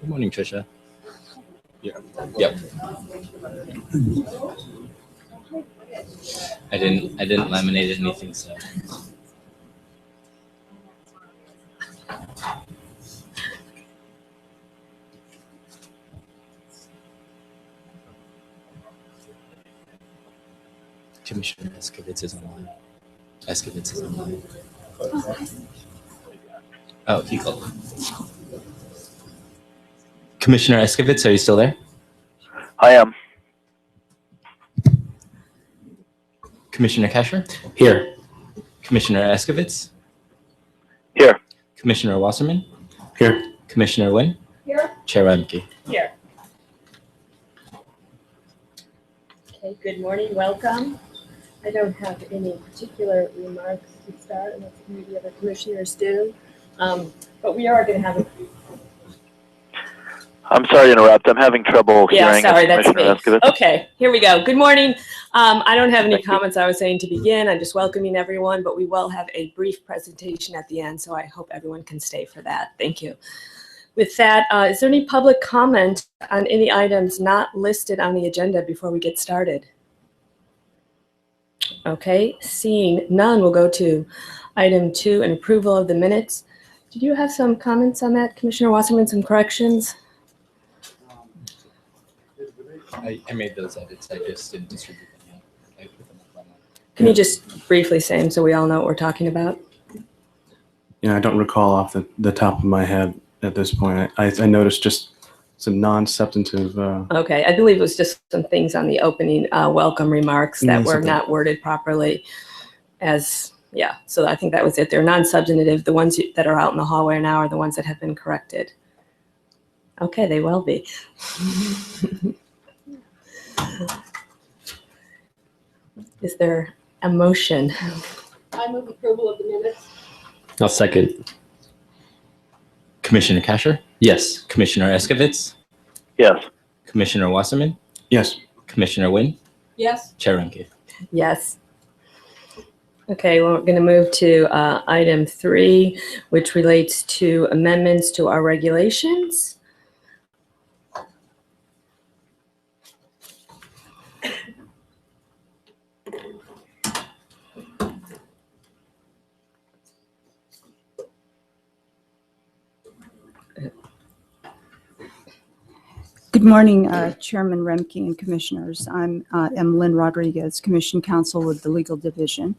Good morning, Trisha. Yeah. Yep. I didn't laminate anything, so. Commissioner Escovitz is online. Escovitz is online. Oh, he called. Commissioner Escovitz, are you still there? I am. Commissioner Kasher? Here. Commissioner Escovitz? Here. Commissioner Wasserman? Here. Commissioner Wynn? Here. Chair Remke? Here. Okay, good morning, welcome. I don't have any particular remarks to start unless any of the other commissioners do. But we are going to have a... I'm sorry to interrupt. I'm having trouble hearing sorry, that's Commissioner me. Escovitz. Okay, here we go. Good morning. I don't have any comments I was saying to begin. I'm just welcoming everyone, but we will have a brief presentation at the end, so I hope everyone can stay for that. Thank you. With that, is there any public comment on any items not listed on the agenda before we get started? Okay, seeing none, we'll go to item 2, an approval of the minutes. Did you have some comments on that, Commissioner Wasserman, some corrections? I made those edits. I just didn't distribute them yet. I put them up online. Can you just briefly say them so we all know what we're talking about? I don't recall off the top of my head at this point. I noticed just some non-substantive. Okay, I believe it was just some things on the opening welcome remarks that were not worded properly so I think that was it. They're non-substantive. The ones that are out in the hallway now are the ones that have been corrected. Okay, they will be. Is there a motion? I move approval of the minutes. I'll second. Commissioner Kasher? Yes. Commissioner Escovitz? Yes. Commissioner Wasserman? Yes. Commissioner Wynn? Yes. Chair Remke? Yes. Okay, well, we're going to move to item 3, which relates to amendments to our regulations. Good morning, Chairman Remke and Commissioners. I'm Lynn Rodriguez, Commission Counsel with the Legal Division.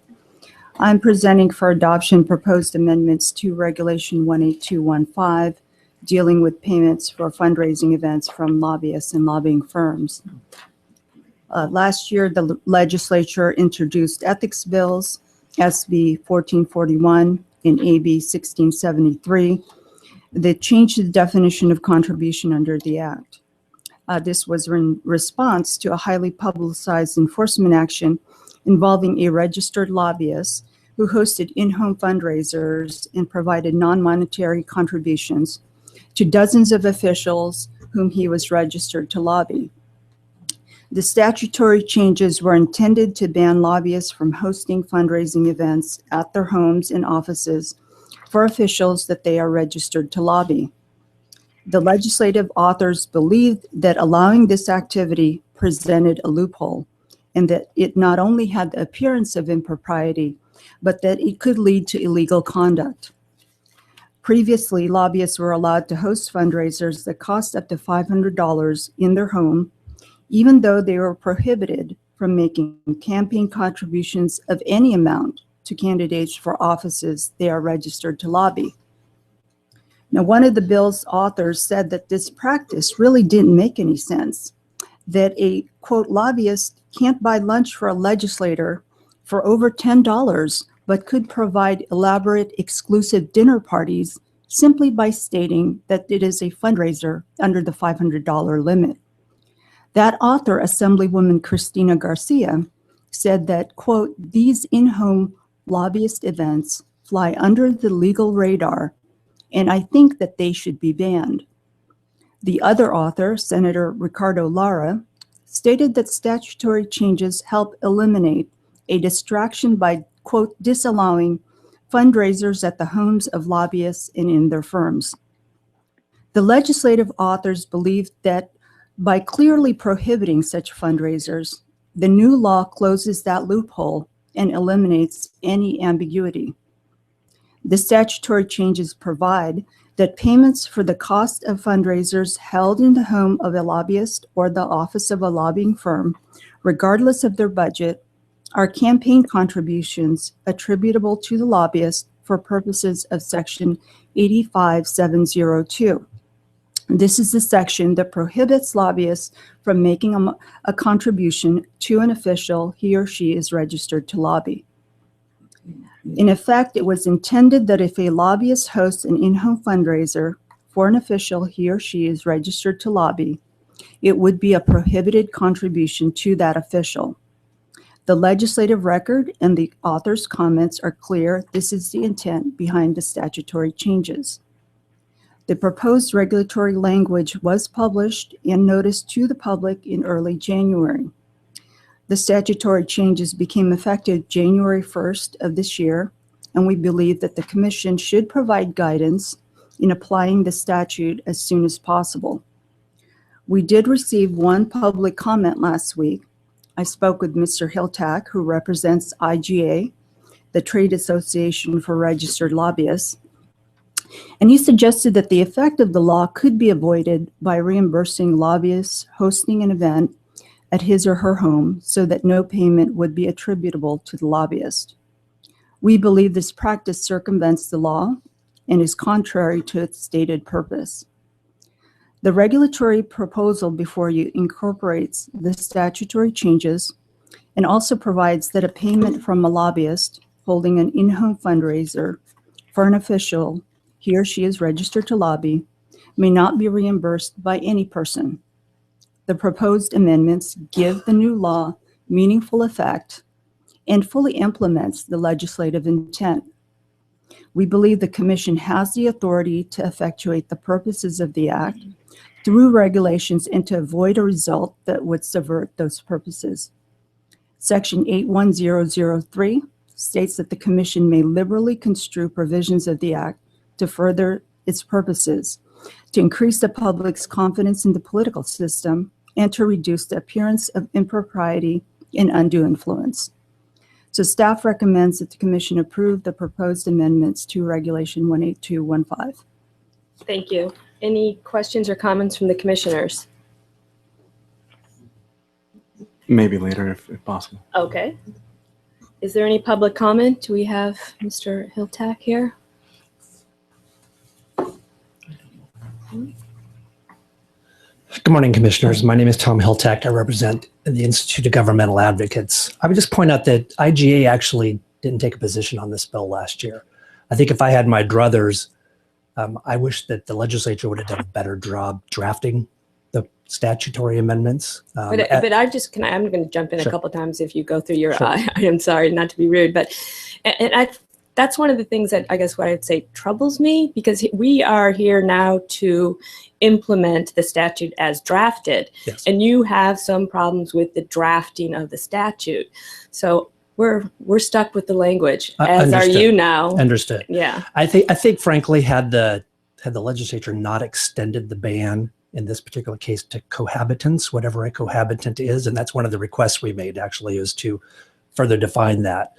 I'm presenting for adoption proposed amendments to Regulation 18215, dealing with payments for fundraising events from lobbyists and lobbying firms. Last year, the legislature introduced ethics bills, SB 1441 and AB 1673, that changed the definition of contribution under the Act. This was in response to a highly publicized enforcement action involving a registered lobbyist who hosted in-home fundraisers and provided non-monetary contributions to dozens of officials whom he was registered to lobby. The statutory changes were intended to ban lobbyists from hosting fundraising events at their homes and offices for officials that they are registered to lobby. The legislative authors believed that allowing this activity presented a loophole, and that it not only had the appearance of impropriety, but that it could lead to illegal conduct. Previously, lobbyists were allowed to host fundraisers that cost up to $500 in their home, even though they were prohibited from making campaign contributions of any amount to candidates for offices they are registered to lobby. Now, one of the bill's authors said that this practice really didn't make any sense, that a, quote, lobbyist can't buy lunch for a legislator for over $10, but could provide elaborate exclusive dinner parties simply by stating that it is a fundraiser under the $500 limit. That author, Assemblywoman Cristina Garcia, said that, quote, these in-home lobbyist events fly under the legal radar, and I think that they should be banned. The other author, Senator Ricardo Lara, stated that statutory changes help eliminate a distraction by, quote, disallowing fundraisers at the homes of lobbyists and in their firms. The legislative authors believed that by clearly prohibiting such fundraisers, the new law closes that loophole and eliminates any ambiguity. The statutory changes provide that payments for the cost of fundraisers held in the home of a lobbyist or the office of a lobbying firm, regardless of their budget, are campaign contributions attributable to the lobbyist for purposes of Section 85702. This is the section that prohibits lobbyists from making a contribution to an official he or she is registered to lobby. In effect, it was intended that if a lobbyist hosts an in-home fundraiser for an official he or she is registered to lobby, it would be a prohibited contribution to that official. The legislative record and the author's comments are clear. This is the intent behind the statutory changes. The proposed regulatory language was published and noticed to the public in early January. The statutory changes became effective January 1st of this year, and we believe that the Commission should provide guidance in applying the statute as soon as possible. We did receive one public comment last week. I spoke with Mr. Hiltak, who represents IGA, the Trade Association for Registered Lobbyists, and he suggested that the effect of the law could be avoided by reimbursing lobbyists hosting an event at his or her home so that no payment would be attributable to the lobbyist. We believe this practice circumvents the law and is contrary to its stated purpose. The regulatory proposal before you incorporates the statutory changes and also provides that a payment from a lobbyist holding an in-home fundraiser for an official he or she is registered to lobby may not be reimbursed by any person. The proposed amendments give the new law meaningful effect and fully implements the legislative intent. We believe the Commission has the authority to effectuate the purposes of the Act through regulations and to avoid a result that would subvert those purposes. Section 81003 states that the Commission may liberally construe provisions of the Act to further its purposes, to increase the public's confidence in the political system, and to reduce the appearance of impropriety and undue influence. So staff recommends that the Commission approve the proposed amendments to Regulation 18215. Thank you. Any questions or comments from the commissioners? Maybe later if possible. Okay. Is there any public comment? Do we have Mr. Hiltak here? Good morning, Commissioners. My name is Tom Hiltak. I represent the Institute of Governmental Advocates. I would just point out that IGA actually didn't take a position on this bill last year. I think if I had my druthers, I wish that the legislature would have done a better job drafting the statutory amendments. But I just, I'm going to jump in Sure. a couple times if you go through your, Sure. I'm sorry, not to be rude, but that's one of the things that I guess what I'd say troubles me, because we are here now to implement the statute as drafted. Yes. And you have some problems with the drafting of the statute. So we're stuck with the language, as are Understood. you now. Understood. Yeah. I think frankly, had the legislature not extended the ban in this particular case to cohabitants, whatever a cohabitant is, and that's one of the requests we made actually, is to further define that,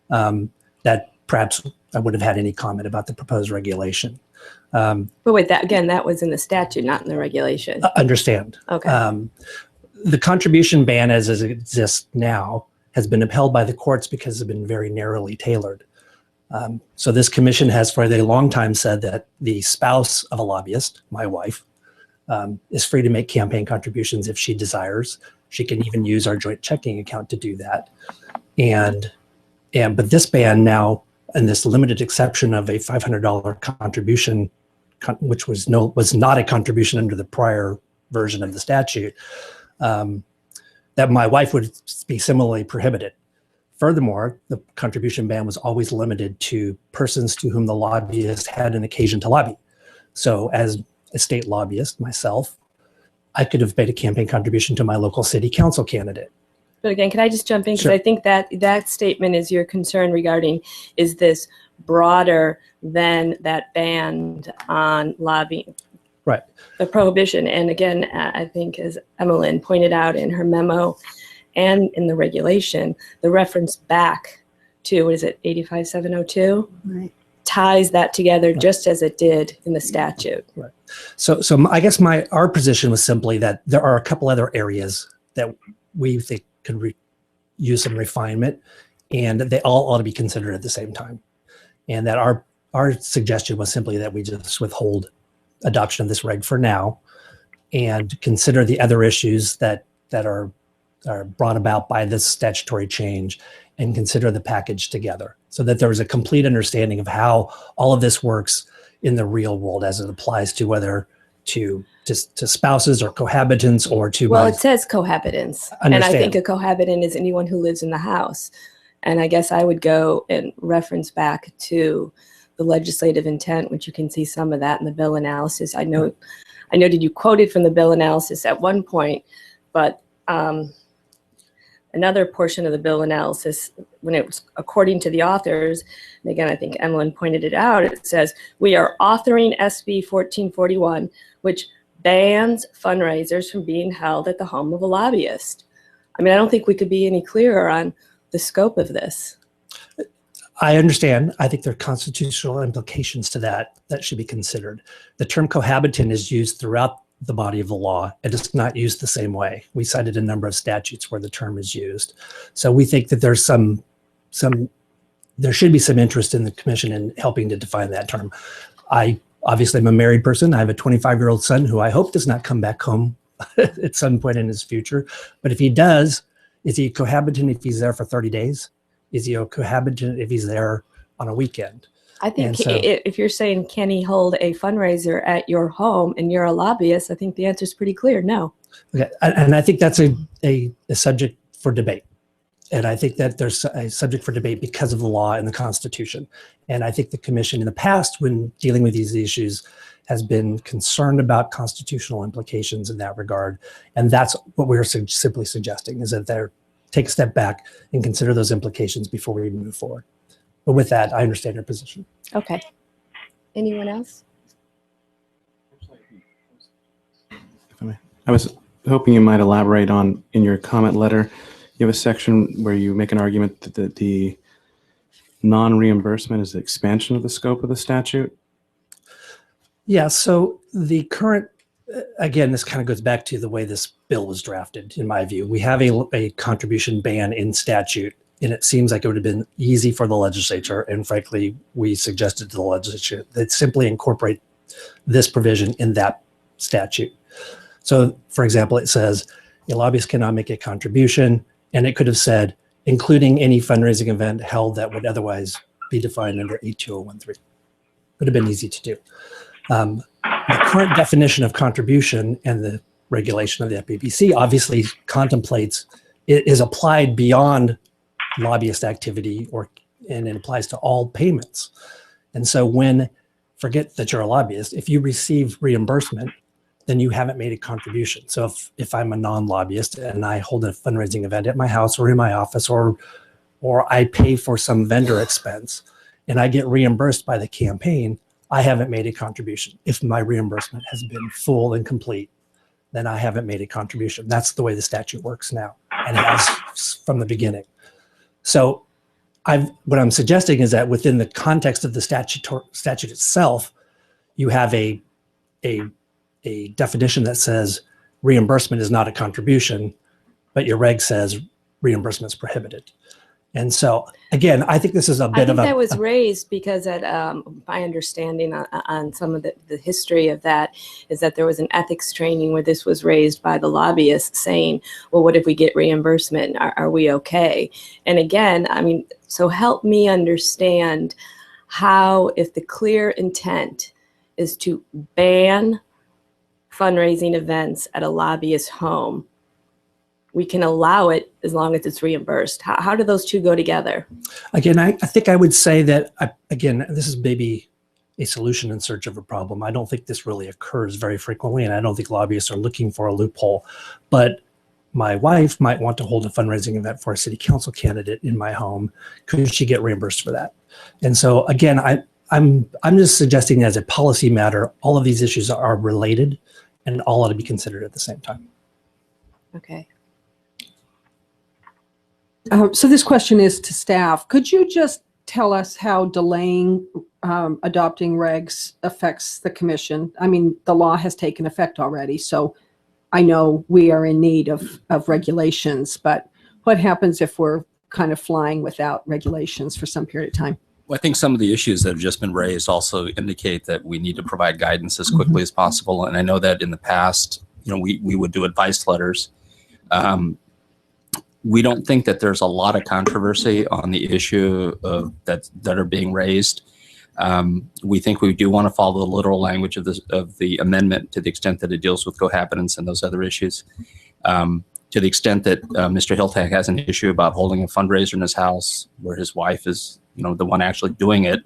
that perhaps I wouldn't have had any comment about the proposed regulation. But wait, that was in the statute, not in the regulation. Understand. Okay. The contribution ban as it exists now has been upheld by the courts because it's been very narrowly tailored. So this commission has for a long time said that the spouse of a lobbyist, my wife, is free to make campaign contributions if she desires. She can even use our joint checking account to do that. But this ban now, and this limited exception of a $500 contribution, which was not a contribution under the prior version of the statute, that my wife would be similarly prohibited. Furthermore, the contribution ban was always limited to persons to whom the lobbyist had an occasion to lobby. So as a state lobbyist myself, I could have made a campaign contribution to my local city council candidate. But again, can I just jump in? Because Sure. I think that that statement is your concern regarding, is this broader than that ban on lobbying? Right. The prohibition. And again, I think as Emmeline pointed out in her memo and in the regulation, the reference back to, what is it, 85702? Right. Ties that together just as it did in the statute. So I guess our position was simply that there are a couple other areas that we think could use some refinement, and they all ought to be considered at the same time. And that our suggestion was simply that we just withhold adoption of this reg for now and consider the other issues that are brought about by this statutory change, and consider the package together so that there is a complete understanding of how all of this works in the real world as it applies to whether to spouses or cohabitants or to Well, it says cohabitants. And I Understand. think a cohabitant is anyone who lives in the house. And I guess I would go and reference back to the legislative intent, which you can see some of that in the bill analysis. I noted you quoted from the bill analysis at one point, but another portion of the bill analysis, when it was according to the authors, and again, I think Emmeline pointed it out, it says, we are authoring SB 1441, which bans fundraisers from being held at the home of a lobbyist. I mean, I don't think we could be any clearer on the scope of this. I understand. I think there are constitutional implications to that should be considered. The term cohabitant is used throughout the body of the law. It is not used the same way. We cited a number of statutes where the term is used. So we think that there's there should be some interest in the commission in helping to define that term. I obviously am a married person. I have a 25-year-old son who I hope does not come back home at some point in his future. But if he does, is he a cohabitant if he's there for 30 days? Is he a cohabitant if he's there on a weekend? I think And so- if you're saying, can he hold a fundraiser at your home and you're a lobbyist, I think the answer is pretty clear, no. Okay. And I think that's a subject for debate. And I think that there's a subject for debate because of the law and the Constitution. And I think the commission in the past, when dealing with these issues, has been concerned about constitutional implications in that regard. And that's what we're simply suggesting, is that they take a step back and consider those implications before we move forward. But with that, I understand your position. Okay. Anyone else? I was hoping you might elaborate on, in your comment letter, you have a section where you make an argument that the non-reimbursement is the expansion of the scope of the statute. Yeah, so the current, again, this kind of goes back to the way this bill was drafted, in my view. We have a contribution ban in statute, and it seems like it would have been easy for the legislature, and frankly, we suggested to the legislature that simply incorporate this provision in that statute. So, for example, it says a lobbyist cannot make a contribution, and it could have said, including any fundraising event held that would otherwise be defined under 82013. Would have been easy to do. The current definition of contribution and the regulation of the FPPC obviously contemplates, it is applied beyond lobbyist activity, and it applies to all payments. And so forget that you're a lobbyist, if you receive reimbursement, then you haven't made a contribution. So if I'm a non-lobbyist and I hold a fundraising event at my house or in my office, or I pay for some vendor expense and I get reimbursed by the campaign, I haven't made a contribution. If my reimbursement has been full and complete, then I haven't made a contribution. That's the way the statute works now, and it has from the beginning. So what I'm suggesting is that within the context of the statute itself, you have a definition that says reimbursement is not a contribution, but your reg says reimbursement is prohibited. And so, again, I think this is a bit of a... that was raised because my understanding on some of the history of that is that there was an ethics training where this was raised by the lobbyists saying, well, what if we get reimbursement? Are we okay? And again, I mean, so help me understand how, if the clear intent is to ban fundraising events at a lobbyist's home, we can allow it as long as it's reimbursed. How do those two go together? Again, I think I would say that, again, this is maybe a solution in search of a problem. I don't think this really occurs very frequently, and I don't think lobbyists are looking for a loophole. But my wife might want to hold a fundraising event for a city council candidate in my home. Could she get reimbursed for that? And so again, I'm just suggesting as a policy matter, all of these issues are related and all ought to be considered at the same time. Okay. So this question is to staff. Could you just tell us how delaying adopting regs affects the commission? I mean, the law has taken effect already, so I know we are in need of regulations, but what happens if we're kind of flying without regulations for some period of time? Well, I think some of the issues that have just been raised also indicate that we need to provide guidance as quickly as possible. And I know that in the past, we would do advice letters. We don't think that there's a lot of controversy on the issue of that are being raised. We think we do want to follow the literal language of the amendment to the extent that it deals with cohabitants and those other issues. To the extent that Mr. Hiltak has an issue about holding a fundraiser in his house where his wife is, the one actually doing it,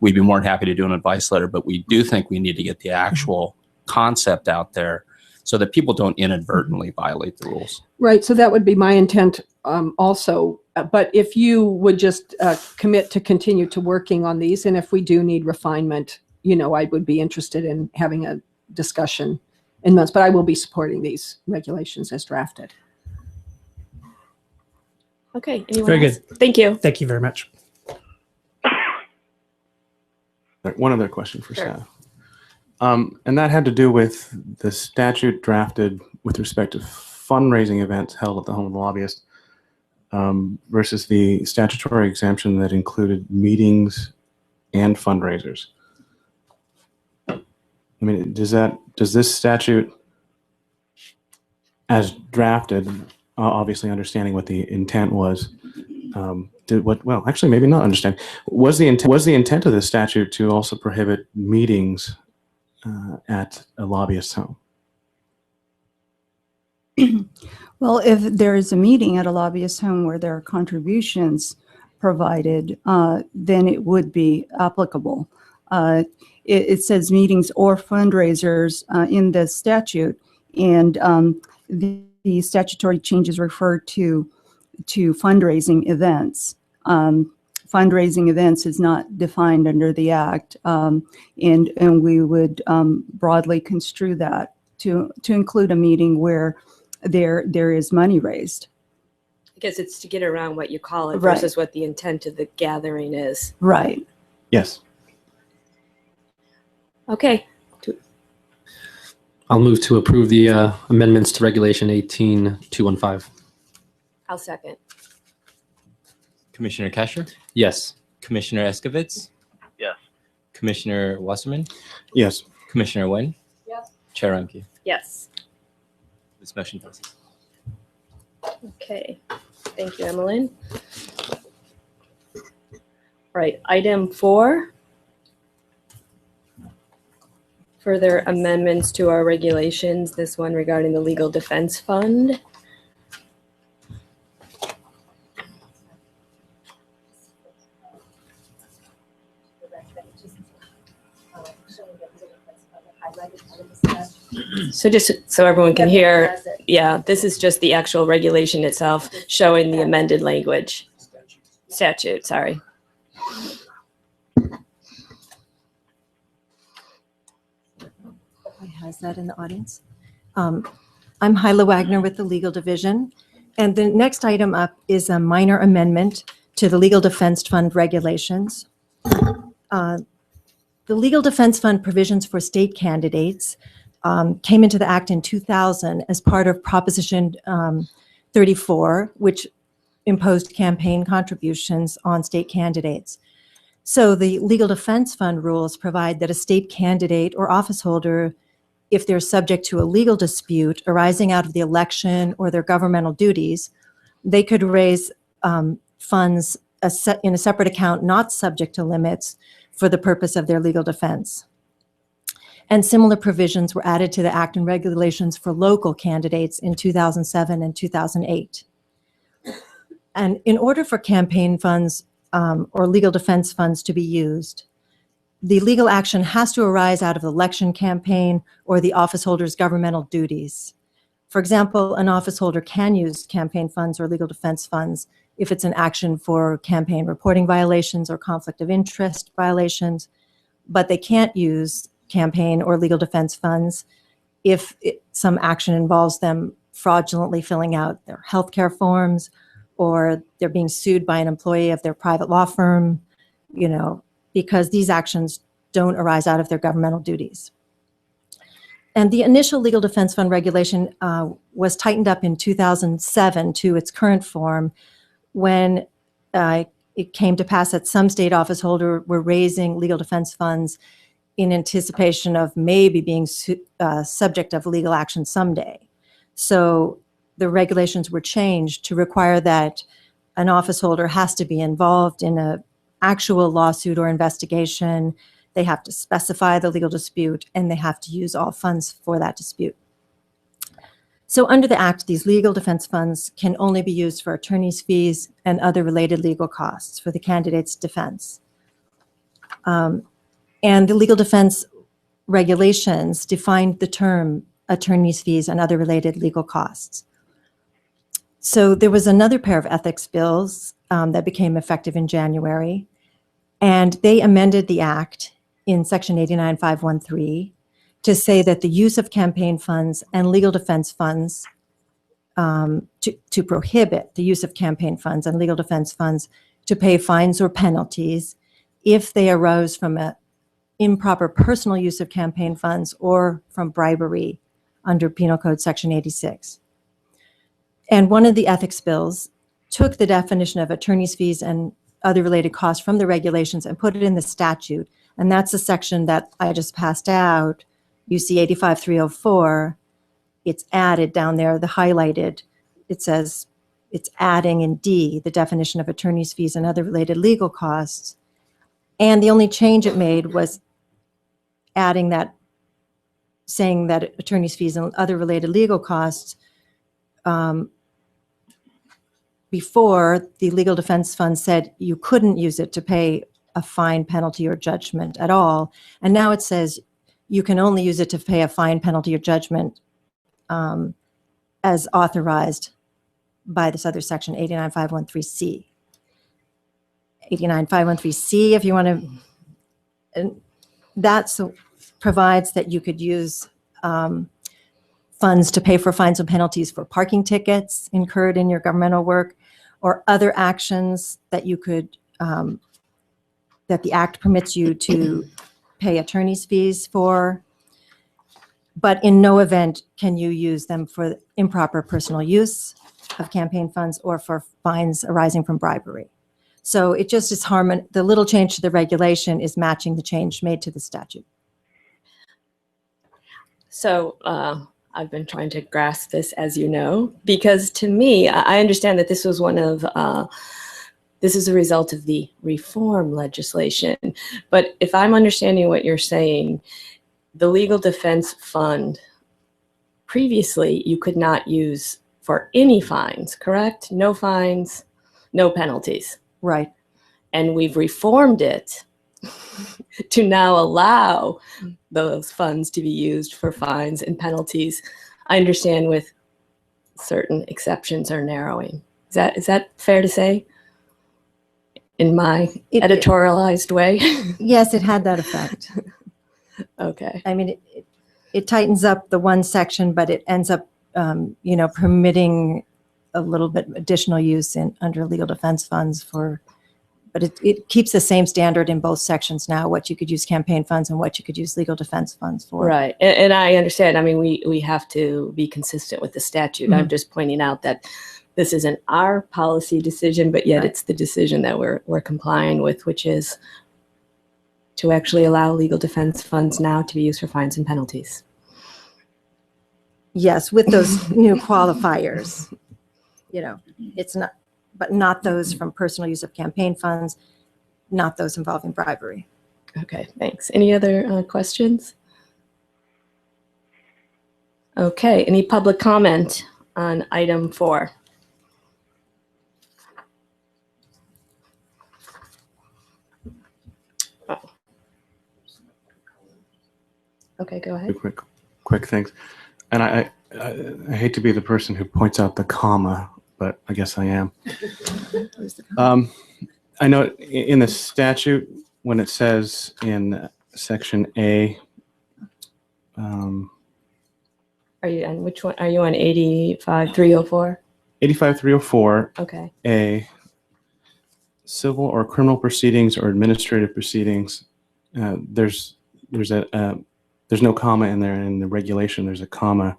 we'd be more than happy to do an advice letter. But we do think we need to get the actual concept out there so that people don't inadvertently violate the rules. Right, so that would be my intent also. But if you would just commit to continue to working on these, and if we do need refinement, I would be interested in having a discussion in months, but I will be supporting these regulations as drafted. Okay. Anyone Very else? good. Thank you. Thank you very much. One other question for Sure. staff. And that had to do with the statute drafted with respect to fundraising events held at the home of the lobbyist versus the statutory exemption that included meetings and fundraisers. I mean, does this statute, as drafted, obviously understanding what the intent was, well, actually, maybe not understand. Was the intent of the statute to also prohibit meetings at a lobbyist's home? Well, if there is a meeting at a lobbyist's home where there are contributions provided, then it would be applicable. It says meetings or fundraisers in the statute, and the statutory changes refer to fundraising events. Fundraising events is not defined under the Act, and we would broadly construe that to include a meeting where there is money raised. I guess it's to get around what you call it Right. versus what the intent of the gathering is. Right. Yes. Okay. I'll move to approve the amendments to Regulation 18-215. I'll second. Commissioner Kesher, Yes. Commissioner Eskovitz, Yes. Commissioner Wasserman, Yes. Commissioner Nguyen, Yes. Chair Rumke. Yes. This motion passes. Okay. Thank you, Emmeline. All right. Item 4. Further amendments to our regulations. This one regarding the Legal Defense Fund. So just so everyone can hear, yeah, this is just the actual regulation itself showing the amended language. Statute, sorry. Has that in the audience? I'm Hyla Wagner with the Legal Division. And the next item up is a minor amendment to the Legal Defense Fund regulations. The Legal Defense Fund provisions for state candidates came into the Act in 2000 as part of Proposition 34, which imposed campaign contributions on state candidates. So the Legal Defense Fund rules provide that a state candidate or office holder, if they're subject to a legal dispute arising out of the election or their governmental duties, they could raise funds in a separate account not subject to limits for the purpose of their legal defense. And similar provisions were added to the Act and regulations for local candidates in 2007 and 2008. And in order for campaign funds or legal defense funds to be used, the legal action has to arise out of the election campaign or the office holder's governmental duties. For example, an office holder can use campaign funds or legal defense funds if it's an action for campaign reporting violations or conflict of interest violations, but they can't use campaign or legal defense funds if some action involves them fraudulently filling out their healthcare forms, or they're being sued by an employee of their private law firm, because these actions don't arise out of their governmental duties. And the initial legal defense fund regulation was tightened up in 2007 to its current form when it came to pass that some state office holders were raising legal defense funds in anticipation of maybe being subject of legal action someday. So the regulations were changed to require that an office holder has to be involved in an actual lawsuit or investigation. They have to specify the legal dispute, and they have to use all funds for that dispute. So under the Act, these legal defense funds can only be used for attorney's fees and other related legal costs for the candidate's defense. And the legal defense regulations defined the term attorney's fees and other related legal costs. So there was another pair of ethics bills that became effective in January, and they amended the Act in Section 89513 to say that the use of campaign funds and legal defense funds, to prohibit the use of campaign funds and legal defense funds to pay fines or penalties if they arose from an improper personal use of campaign funds or from bribery under Penal Code Section 86. And one of the ethics bills took the definition of attorney's fees and other related costs from the regulations and put it in the statute. And that's the section that I just passed out, UC 85304. It's added down there, the highlighted. It says it's adding in D the definition of attorney's fees and other related legal costs. And the only change it made was adding that, saying that attorney's fees and other related legal costs, before the legal defense fund said you couldn't use it to pay a fine, penalty, or judgment at all. And now it says you can only use it to pay a fine, penalty, or judgment as authorized by this other section, 89513C. 89513C, if you want to, and that provides that you could use funds to pay for fines and penalties for parking tickets incurred in your governmental work, or other actions that you could, that the Act permits you to pay attorney's fees for. But in no event can you use them for improper personal use of campaign funds or for fines arising from bribery. So it just is the little change to the regulation is matching the change made to the statute. So I've been trying to grasp this, as you know, because to me, I understand that this was this is a result of the reform legislation. But if I'm understanding what you're saying, the legal defense fund, previously you could not use for any fines, correct? No fines, no penalties. Right. And we've reformed it to now allow those funds to be used for fines and penalties. I understand with certain exceptions or narrowing. Is that fair to say? In my editorialized way? Yes, it had that effect. Okay. I mean, it tightens up the one section, but it ends up, permitting a little bit additional use under legal defense funds but it keeps the same standard in both sections now, what you could use campaign funds and what you could use legal defense funds for. Right. And I understand. I mean, we have to be consistent with the statute. Mm-hmm. I'm just pointing out that this isn't our policy decision, but yet it's the decision that we're complying with, which is to actually allow legal defense funds now to be used for fines and penalties. Yes, with those new qualifiers. It's not, but not those from personal use of campaign funds, not those involving bribery. Okay, thanks. Any other questions? Okay, any public comment on item 4? Oh. Okay, go ahead. Quick, thanks. And I hate to be the person who points out the comma, but I guess I am. I know in the statute, when it says in section A, Are you on which one? Are you on 85-304? 85304 Okay. A, civil or criminal proceedings or administrative proceedings, there's no comma in there. In the regulation, there's a comma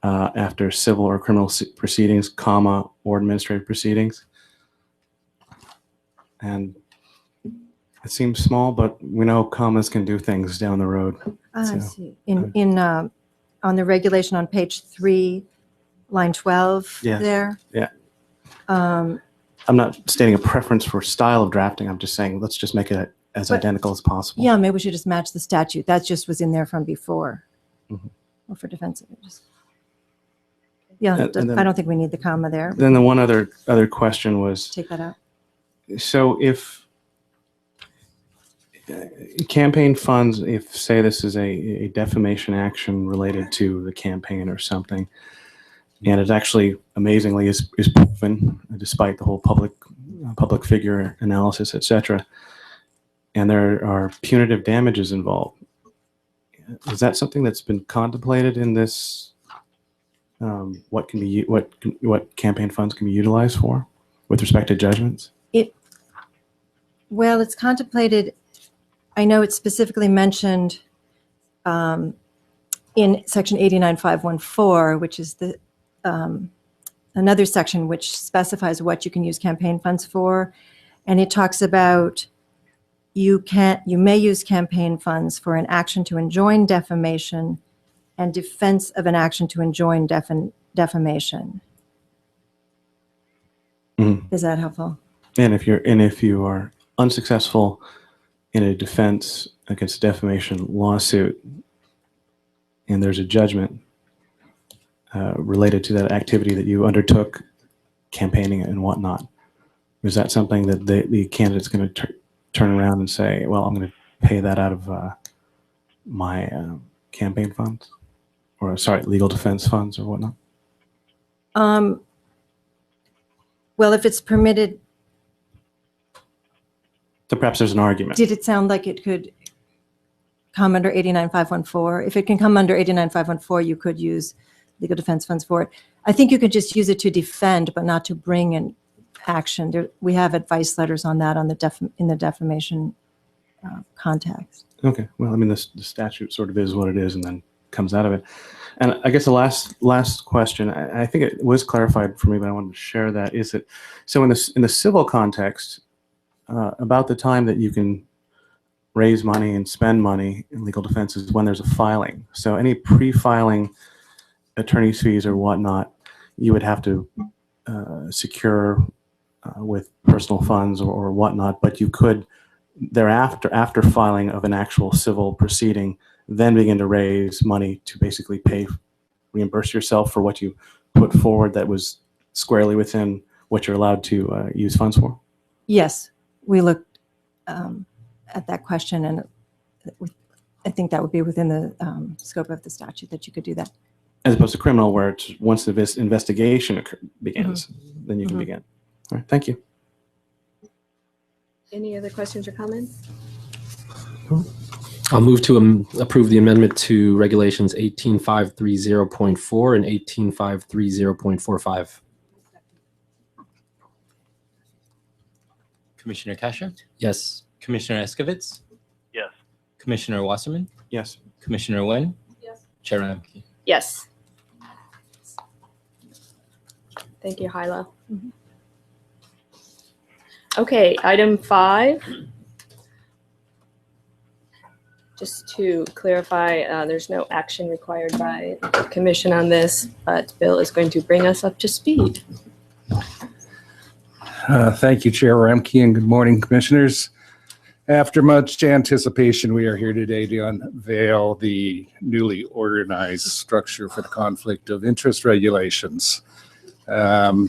after civil or criminal proceedings, comma, or administrative proceedings. And it seems small, but we know commas can do things down the road. I So, see. On the regulation on page 3, line 12 Yes. there. Yeah. Um, I'm not stating a preference for style of drafting. I'm just saying let's just make it as But- identical as possible. Yeah, maybe we should just match the statute. That just was in there from before. Mhm. Or for defensive. Yeah, And then- I don't think we need the comma there. Then the one other question was, Take that out. so if campaign funds, if say this is a defamation action related to the campaign or something, and it actually amazingly is proven despite the whole public figure analysis, etc., and there are punitive damages involved, is that something that's been contemplated in this? What campaign funds can be utilized for with respect to judgments? Well, it's contemplated, I know it's specifically mentioned in section 89514, which is the another section which specifies what you can use campaign funds for. And it talks about you may use campaign funds for an action to enjoin defamation and defense of an action to enjoin defamation. Mhm. Is that helpful? And if you are unsuccessful in a defense against defamation lawsuit, and there's a judgment related to that activity that you undertook, campaigning and whatnot, is that something that the candidate's going to turn around and say, well, I'm going to pay that out of my campaign funds, or sorry, legal defense funds or whatnot? Well, if it's permitted, So perhaps there's an argument. did it sound like it could come under 89514? If it can come under 89514, you could use legal defense funds for it. I think you could just use it to defend, but not to bring in action. We have advice letters on that in the defamation context. Okay. Well, I mean, the statute sort of is what it is, and then comes out of it. And I guess the last question, I think it was clarified for me, but I wanted to share that, is that so in the civil context, about the time that you can raise money and spend money in legal defense is when there's a filing. So any pre-filing attorney's fees or whatnot, you would have to secure with personal funds or whatnot, but you could thereafter, after filing of an actual civil proceeding, then begin to raise money to basically reimburse yourself for what you put forward that was squarely within what you're allowed to use funds for? Yes, we looked at that question, and I think that would be within the scope of the statute that you could do that. As opposed to criminal, where it's once the investigation begins, then you can begin. All right, thank you. Any other questions or comments? I'll move to approve the amendment to regulations 18530.4 and 18530.45. Commissioner Kasha, Yes. Commissioner Eskovitz, Yes. Commissioner Wasserman, Yes. Commissioner Nguyen, Yes. Chair Ramke. Yes. Thank you, Hyla. Okay, item 5. Just to clarify, there's no action required by the commission on this, but Bill is going to bring us up to speed. Thank you, Chair Ramke, and good morning, Commissioners. After much anticipation, we are here today to unveil the newly organized structure for the conflict of interest regulations.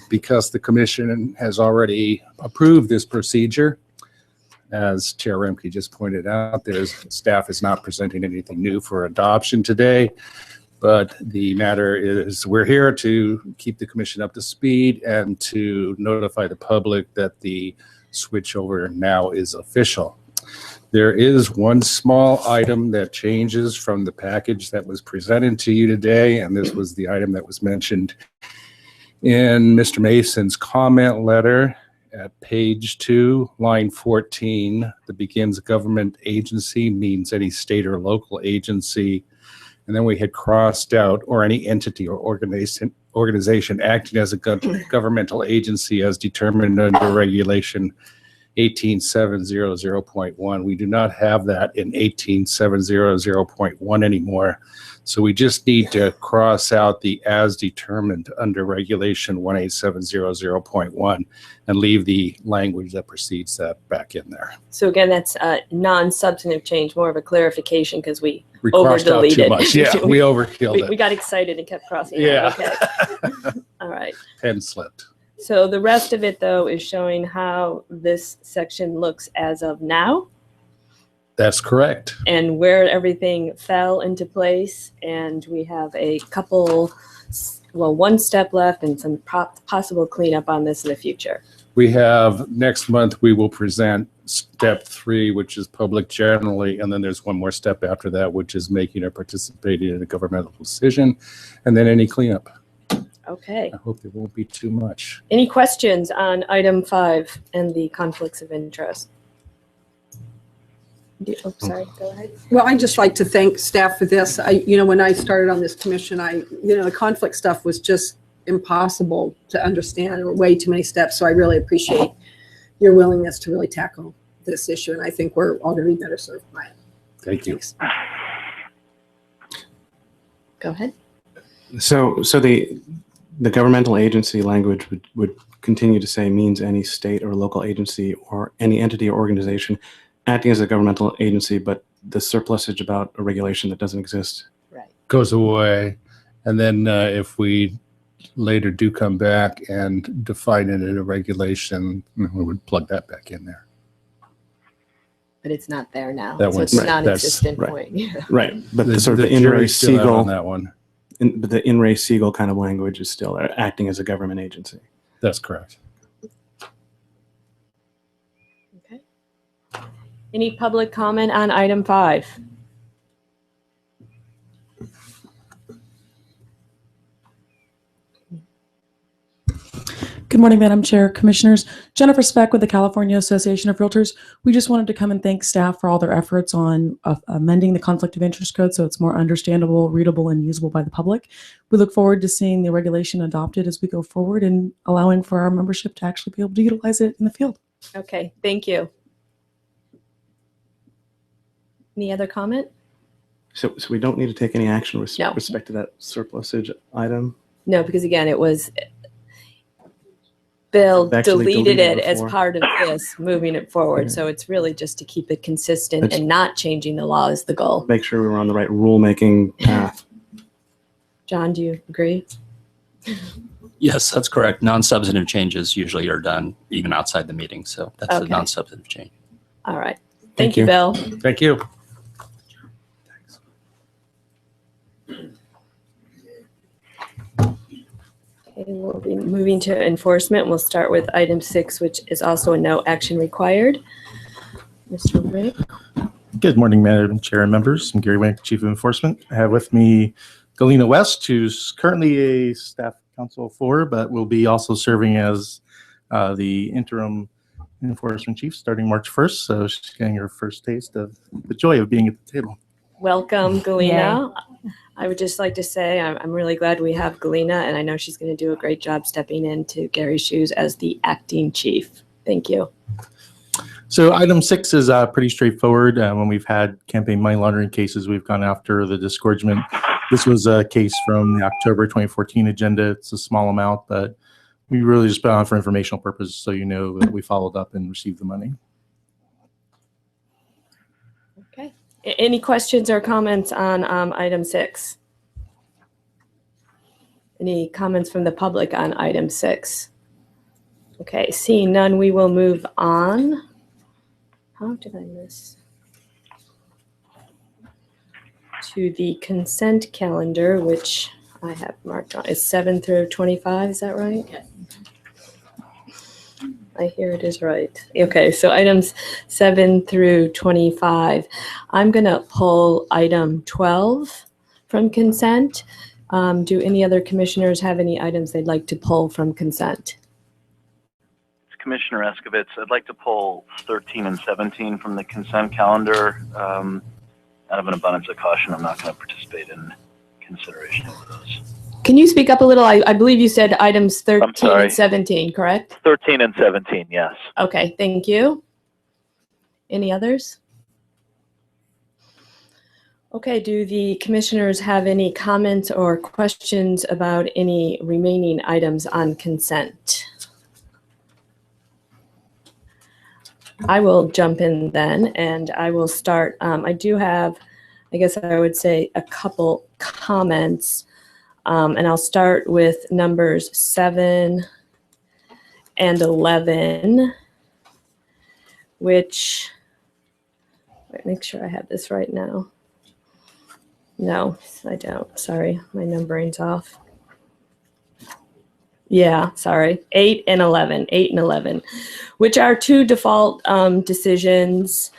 Because the Commission has already approved this procedure, as Chair Remke just pointed out, staff is not presenting anything new for adoption today, But the matter is, we're here to keep the commission up to speed and to notify the public that the switchover now is official. There is one small item that changes from the package that was presented to you today, and this was the item that was mentioned in Mr. Mason's comment letter at page 2, line 14. That begins government agency means any state or local agency. And then we had crossed out or any entity or organization acting as a governmental agency as determined under regulation 18700.1. We do not have that in 18700.1 anymore. So we just need to cross out the as determined under regulation 18700.1 and leave the language that precedes that back in there. So again, that's a non-substantive change, more of a clarification because we crossed out too over-deleted. much. Yeah, we overkilled We it. got excited and kept crossing Yeah. out. Okay. All right. Pen slipped. So the rest of it, though, is showing how this section looks as of now That's correct. and where everything fell into place. And we have a couple, well, one step left and some possible cleanup on this in the future. We have next month, we will present step 3, which is public generally. And then there's one more step after that, which is making or participating in a governmental decision. And then any cleanup. Okay. I hope there won't be too much. Any questions on item 5 and the conflicts of interest? Oh, sorry, go ahead. Well, I'd just like to thank staff for this. When I started on this commission, the conflict stuff was just impossible to understand. There were way too many steps. So I really appreciate your willingness to really tackle this issue. And I think we're all going to be better served by it. Thank you. Thanks. Go ahead. So the governmental agency language would continue to say means any state or local agency or any entity or organization acting as a governmental agency, but the surplusage about a regulation that doesn't exist Goes away. And then if we later do come back and define it in a regulation, we would plug that back in there. But it's not there now. That So one's- it's a that's- non-existent right. point. Yeah. Right, but the sort of the jury's in-ray still out on Siegel, that one. but the in-ray Siegel kind of language is still acting as a government agency. That's correct. Okay. Any public comment on item 5? Good morning, Madam Chair, Commissioners. Jennifer Speck with the California Association of Realtors. We just wanted to come and thank staff for all their efforts on amending the conflict of interest code so it's more understandable, readable, and usable by the public. We look forward to seeing the regulation adopted as we go forward and allowing for our membership to actually be able to utilize it in the field. Okay, thank you. Any other comment? So we don't need to take any action with No. respect to that surplusage item. No, because again, it was, Bill They've actually deleted it deleted it as before. part of this, moving it forward. Yeah. So it's really just to keep it consistent That's- and not changing the law is the goal. Make sure we were on the right rulemaking path. John, do you agree? Yes, that's correct. Non-substantive changes usually are done even outside the meeting. So that's a Okay. non-substantive change. All right. Thank Thank you, you. Bill. Thank you. Okay, we'll be moving to enforcement. We'll start with item 6, which is also a no action required. Mr. Rick? Good morning, Madam Chair and members. I'm Gary Wank, Chief of Enforcement. I have with me Galena West, who's currently a staff counsel 4, but will be also serving as the interim enforcement chief starting March 1st. So she's getting her first taste of the joy of being at the table. Welcome, Galena. I would just like to say I'm really glad we have Galena, and I know she's going to do a great job stepping into Gary's shoes as the acting chief. Thank you. So item 6 is pretty straightforward. When we've had campaign money laundering cases, we've gone after the disgorgement. This was a case from the October 2014 agenda. It's a small amount, but we really just put on for informational purposes so you know that we followed up and received the money. Okay. Any questions or comments on item 6? Any comments from the public on item 6? Okay, seeing none, we will move on. How did I miss? to the consent calendar, which I have marked on. Is 7 through 25, is that right? Yes. I hear it is right. Okay, so items 7 through 25. I'm going to pull item 12 from consent. Do any other commissioners have any items they'd like to pull from consent? It's Commissioner Eskovitz. I'd like to pull 13 and 17 from the consent calendar. Out of an abundance of caution, I'm not going to participate in consideration of those. Can you speak up a little? I believe you said items 13 sorry. and 17, correct? 13 and 17, yes. Okay, thank you. Any others? Okay, do the commissioners have any comments or questions about any remaining items on consent? I will jump in then, and I will start. I do have, I guess I would say, a couple comments. And I'll start with numbers 7 and 11, which, make sure I have this right now. No, I don't. Sorry, my numbering's off. Yeah, sorry. 8 and 11, which are two default decisions.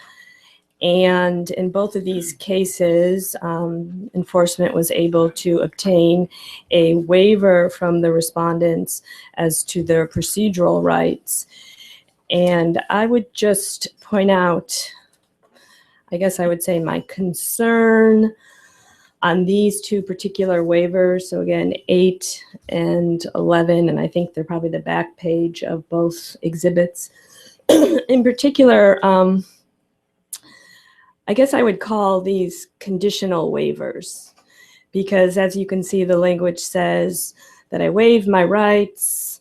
And in both of these cases, enforcement was able to obtain a waiver from the respondents as to their procedural rights. And I would just point out, I guess I would say, my concern on these two particular waivers. So again, 8 and 11, and I think they're probably the back page of both exhibits. In particular, I guess I would call these conditional waivers, because as you can see, the language says that I waive my rights,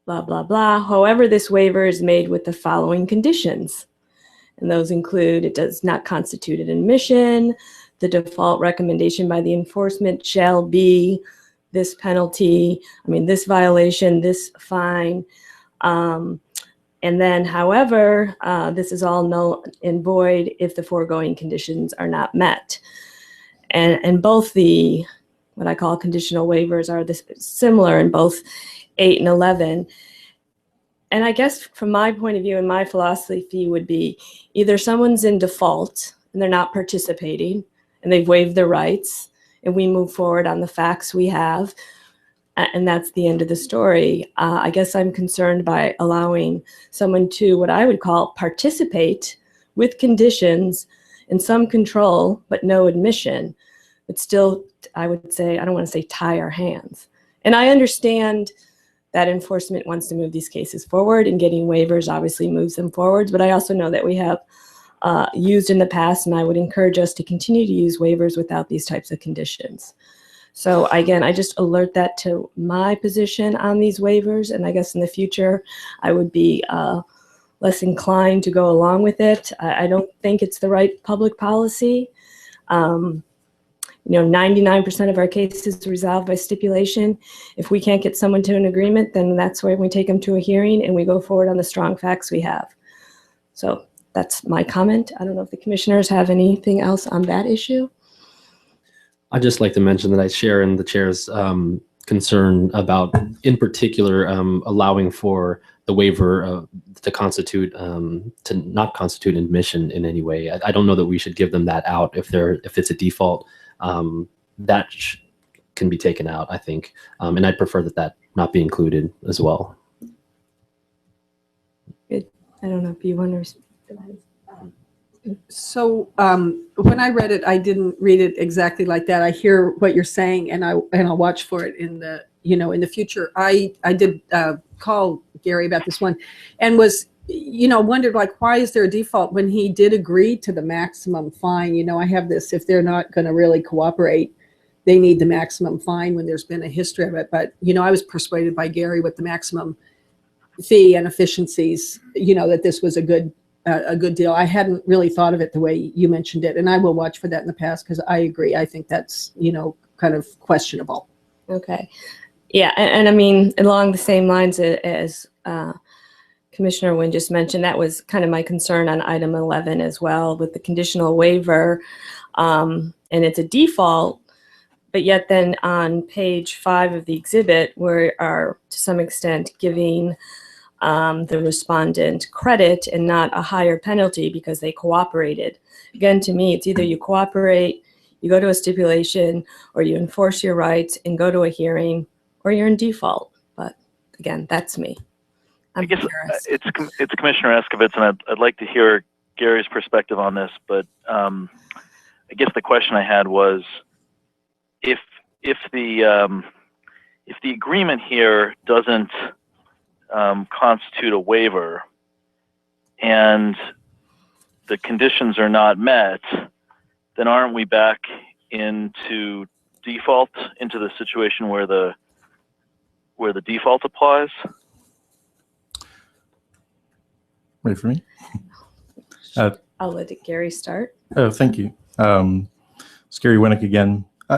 blah, blah, blah. However, this waiver is made with the following conditions. And those include, it does not constitute an admission. The default recommendation by the enforcement shall be this penalty, this violation, this fine. And then, however, this is all null and void if the foregoing conditions are not met. And both the, what I call conditional waivers, are similar in both 8 and 11. And I guess from my point of view and my philosophy would be either someone's in default and they're not participating and they've waived their rights and we move forward on the facts we have, and that's the end of the story. I guess I'm concerned by allowing someone to, what I would call, participate with conditions and some control, but no admission. But still, I would say, I don't want to say tie our hands. And I understand that enforcement wants to move these cases forward, and getting waivers obviously moves them forward. But I also know that we have used in the past, and I would encourage us to continue to use waivers without these types of conditions. So again, I just alert that to my position on these waivers, and I guess in the future, I would be less inclined to go along with it. I don't think it's the right public policy. 99% of our cases resolved by stipulation. If we can't get someone to an agreement, then that's where we take them to a hearing and we go forward on the strong facts we have. So that's my comment. I don't know if the commissioners have anything else on that issue. I'd just like to mention that I share in the chair's concern about, in particular, allowing for the waiver to constitute, to not constitute admission in any way. I don't know that we should give them that out if it's a default. That can be taken out, I think, and I'd prefer that not be included as well. Good. I don't know if you want to respond to that. So when I read it, I didn't read it exactly like that. I hear what you're saying, and I'll watch for it in the in the future. I did call Gary about this one, and was wondered, like, why is there a default when he did agree to the maximum fine? I have this, if they're not going to really cooperate, they need the maximum fine when there's been a history of it. But I was persuaded by Gary with the maximum fee and efficiencies, that this was a good deal. I hadn't really thought of it the way you mentioned it, and I will watch for that in the past, because I agree. I think that's, kind of questionable. Okay. Yeah, and I mean, along the same lines as Commissioner Nguyen just mentioned, that was kind of my concern on item 11 as well, with the conditional waiver. and it's a default, but yet then on page 5 of the exhibit, we are to some extent giving the respondent credit and not a higher penalty because they cooperated. Again, to me, it's either you cooperate, you go to a stipulation, or you enforce your rights and go to a hearing, or you're in default. But again, that's me. I guess it's Commissioner Eskovitz, and I'd like to hear Gary's perspective on this. But I guess the question I had was, if the agreement here doesn't constitute a waiver, and the conditions are not met, then aren't we back into default, into the situation where the default applies? Ready for me? I'll let Gary start. Oh, thank you. It's Gary Winnick again. I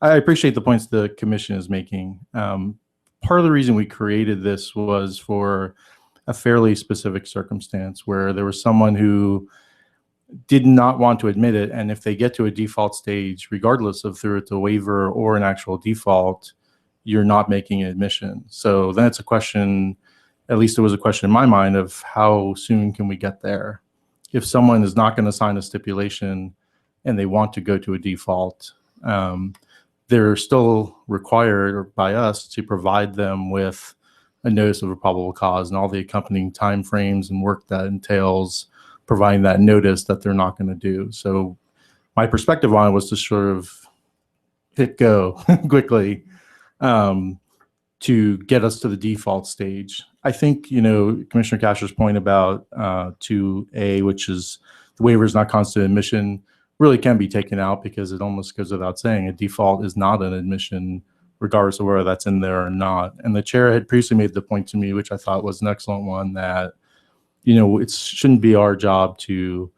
appreciate the points the commission is making. Part of the reason we created this was for a fairly specific circumstance where there was someone who did not want to admit it, and if they get to a default stage, regardless of whether it's a waiver or an actual default, you're not making an admission. So then it's a question, at least it was a question in my mind, of how soon can we get there? If someone is not going to sign a stipulation and they want to go to a default, they're still required by us to provide them with a notice of a probable cause and all the accompanying timeframes and work that entails providing that notice that they're not going to do. So my perspective on it was to sort of hit go quickly to get us to the default stage. I think, Commissioner Casher's point about 2A, which is the waiver is not constant admission, really can be taken out because it almost goes without saying a default is not an admission regardless of whether that's in there or not. And the chair had previously made the point to me, which I thought was an excellent one, that it shouldn't be our job to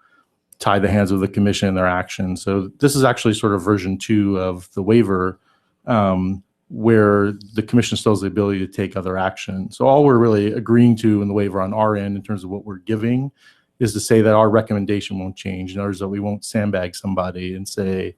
tie the hands of the commission in their action. So this is actually sort of version 2 of the waiver, where the commission still has the ability to take other action. So all we're really agreeing to in the waiver on our end in terms of what we're giving is to say that our recommendation won't change. In other words, that we won't sandbag somebody and say,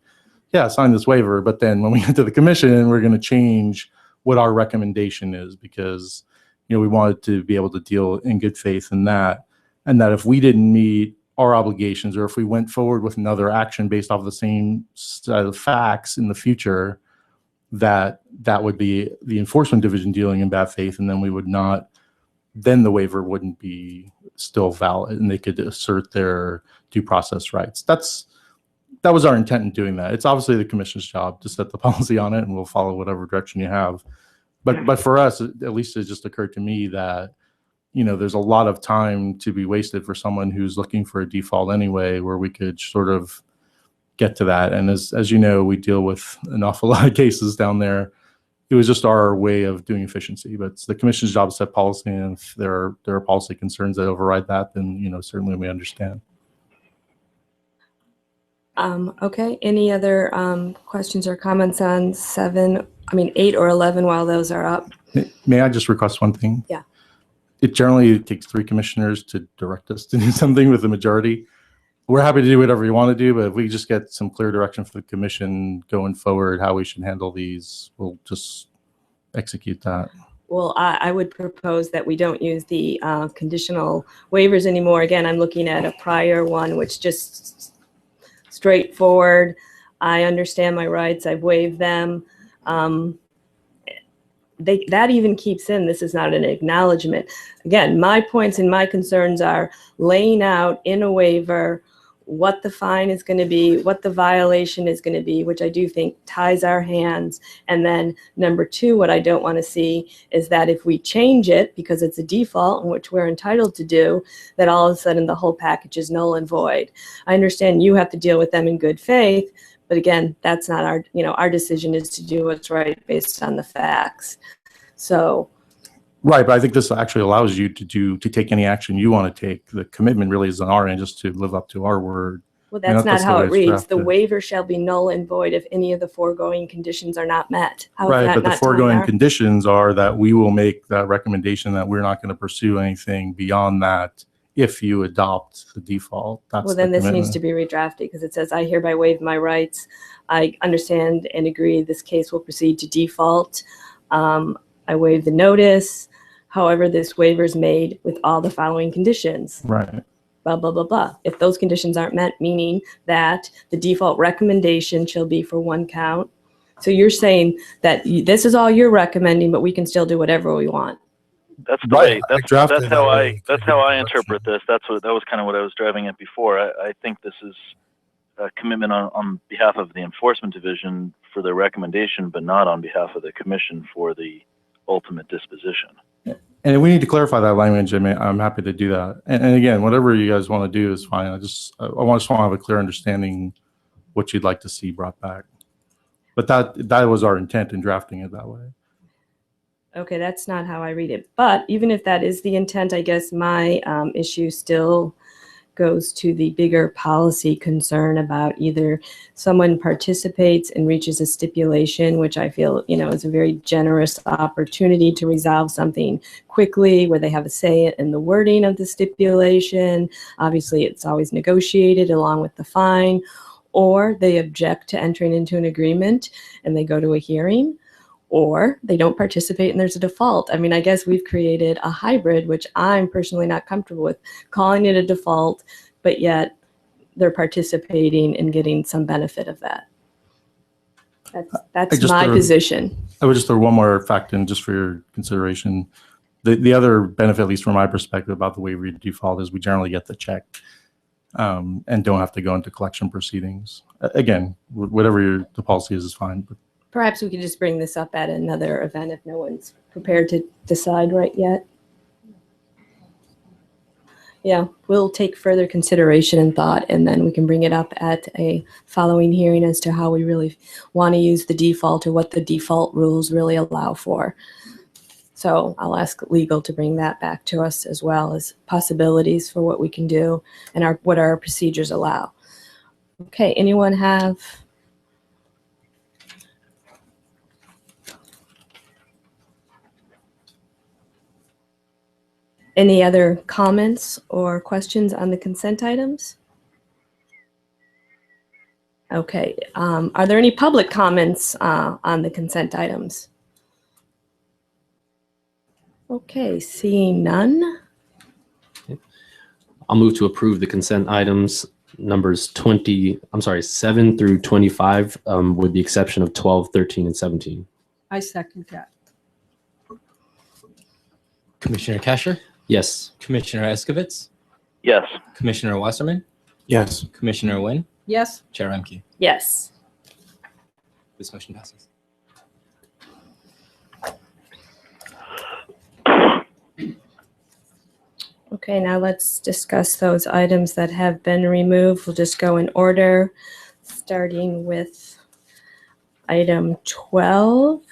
yeah, sign this waiver, but then when we get to the commission, we're going to change what our recommendation is because we wanted to be able to deal in good faith in that, and that if we didn't meet our obligations or if we went forward with another action based off the same set of facts in the future, that would be the enforcement division dealing in bad faith, and then we would not, then the waiver wouldn't be still valid and they could assert their due process rights. That was our intent in doing that. It's obviously the commission's job to set the policy on it, and we'll follow whatever direction you have. But for us, at least it just occurred to me that, there's a lot of time to be wasted for someone who's looking for a default anyway, where we could sort of get to that. And as you know, we deal with an awful lot of cases down there. It was just our way of doing efficiency, but it's the commission's job to set policy. And if there are policy concerns that override that, then, certainly we understand. Okay. Any other questions or comments on 8 or 11 while those are up? May I just request one thing? Yeah. It generally takes 3 commissioners to direct us to do something with the majority. We're happy to do whatever you want to do, but if we just get some clear direction for the commission going forward, how we should handle these, we'll just execute that. Well, I would propose that we don't use the conditional waivers anymore. Again, I'm looking at a prior one, which just straightforward. I understand my rights. I've waived them. That even keeps in, this is not an acknowledgement. Again, my points and my concerns are laying out in a waiver what the fine is going to be, what the violation is going to be, which I do think ties our hands. And then number 2, what I don't want to see is that if we change it because it's a default, which we're entitled to do, that all of a sudden the whole package is null and void. I understand you have to deal with them in good faith, but again, that's not our decision is to do what's right based on the facts. So. Right, but I think this actually allows you to take any action you want to take. The commitment really is on our end, just to live up to our word. Well, that's not how it reads. The waiver shall be null and void if any of the foregoing conditions are not met. Right, but the foregoing conditions are that we will make that recommendation that we're not going to pursue anything beyond that if you adopt the default. That's Well, then the this needs commitment. to be redrafted because it says, I hereby waive my rights. I understand and agree this case will proceed to default. I waive the notice. However, this waiver is made with all the following conditions. Right. Blah, blah, blah, blah. If those conditions aren't met, meaning that the default recommendation shall be for one count. So you're saying that this is all you're recommending, but we can still do whatever we want. That's the Right, way. I drafted That's how that I. way. That's how I interpret this. That was kind of what I was driving at before. I think this is a commitment on behalf of the enforcement division for their recommendation, but not on behalf of the commission for the ultimate disposition. And if we need to clarify that language, I'm happy to do that. And again, whatever you guys want to do is fine. I just want to have a clear understanding what you'd like to see brought back. But that was our intent in drafting it that way. Okay, that's not how I read it. But even if that is the intent, I guess my issue still goes to the bigger policy concern about either someone participates and reaches a stipulation, which I feel, is a very generous opportunity to resolve something quickly, where they have a say in the wording of the stipulation. Obviously, it's always negotiated along with the fine, or they object to entering into an agreement and they go to a hearing, or they don't participate and there's a default. I mean, I guess we've created a hybrid, which I'm personally not comfortable with, calling it a default, but yet they're participating and getting some benefit of that. That's my position. I would just throw one more fact in just for your consideration. The other benefit, at least from my perspective, about the way we default is we generally get the check and don't have to go into collection proceedings. Again, whatever the policy is fine. But Perhaps we could just bring this up at another event if no one's prepared to decide right yet. Yeah, we'll take further consideration and thought, and then we can bring it up at a following hearing as to how we really want to use the default or what the default rules really allow for. So I'll ask legal to bring that back to us, as well as possibilities for what we can do and what our procedures allow. Okay, anyone have? Any other comments or questions on the consent items? Okay, are there any public comments on the consent items? Okay, seeing none. I'll move to approve the consent items numbers 7 through 25, with the exception of 12, 13, and 17. I second that. Commissioner Kasher, Yes. Commissioner Eskovitz, Yes. Commissioner Wasserman, Yes. Commissioner Nguyen, Yes. Chair Remke. Yes. This motion passes. Okay, now let's discuss those items that have been removed. We'll just go in order, starting with item 12,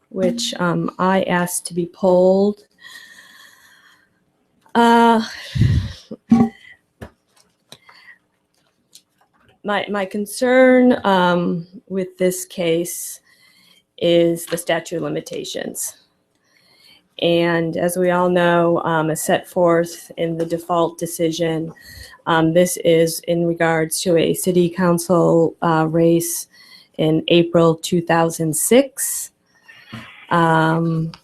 which I asked to be pulled. My concern with this case is the statute of limitations. And as we all know, as set forth in the default decision, this is in regards to a city council race in April 2006. And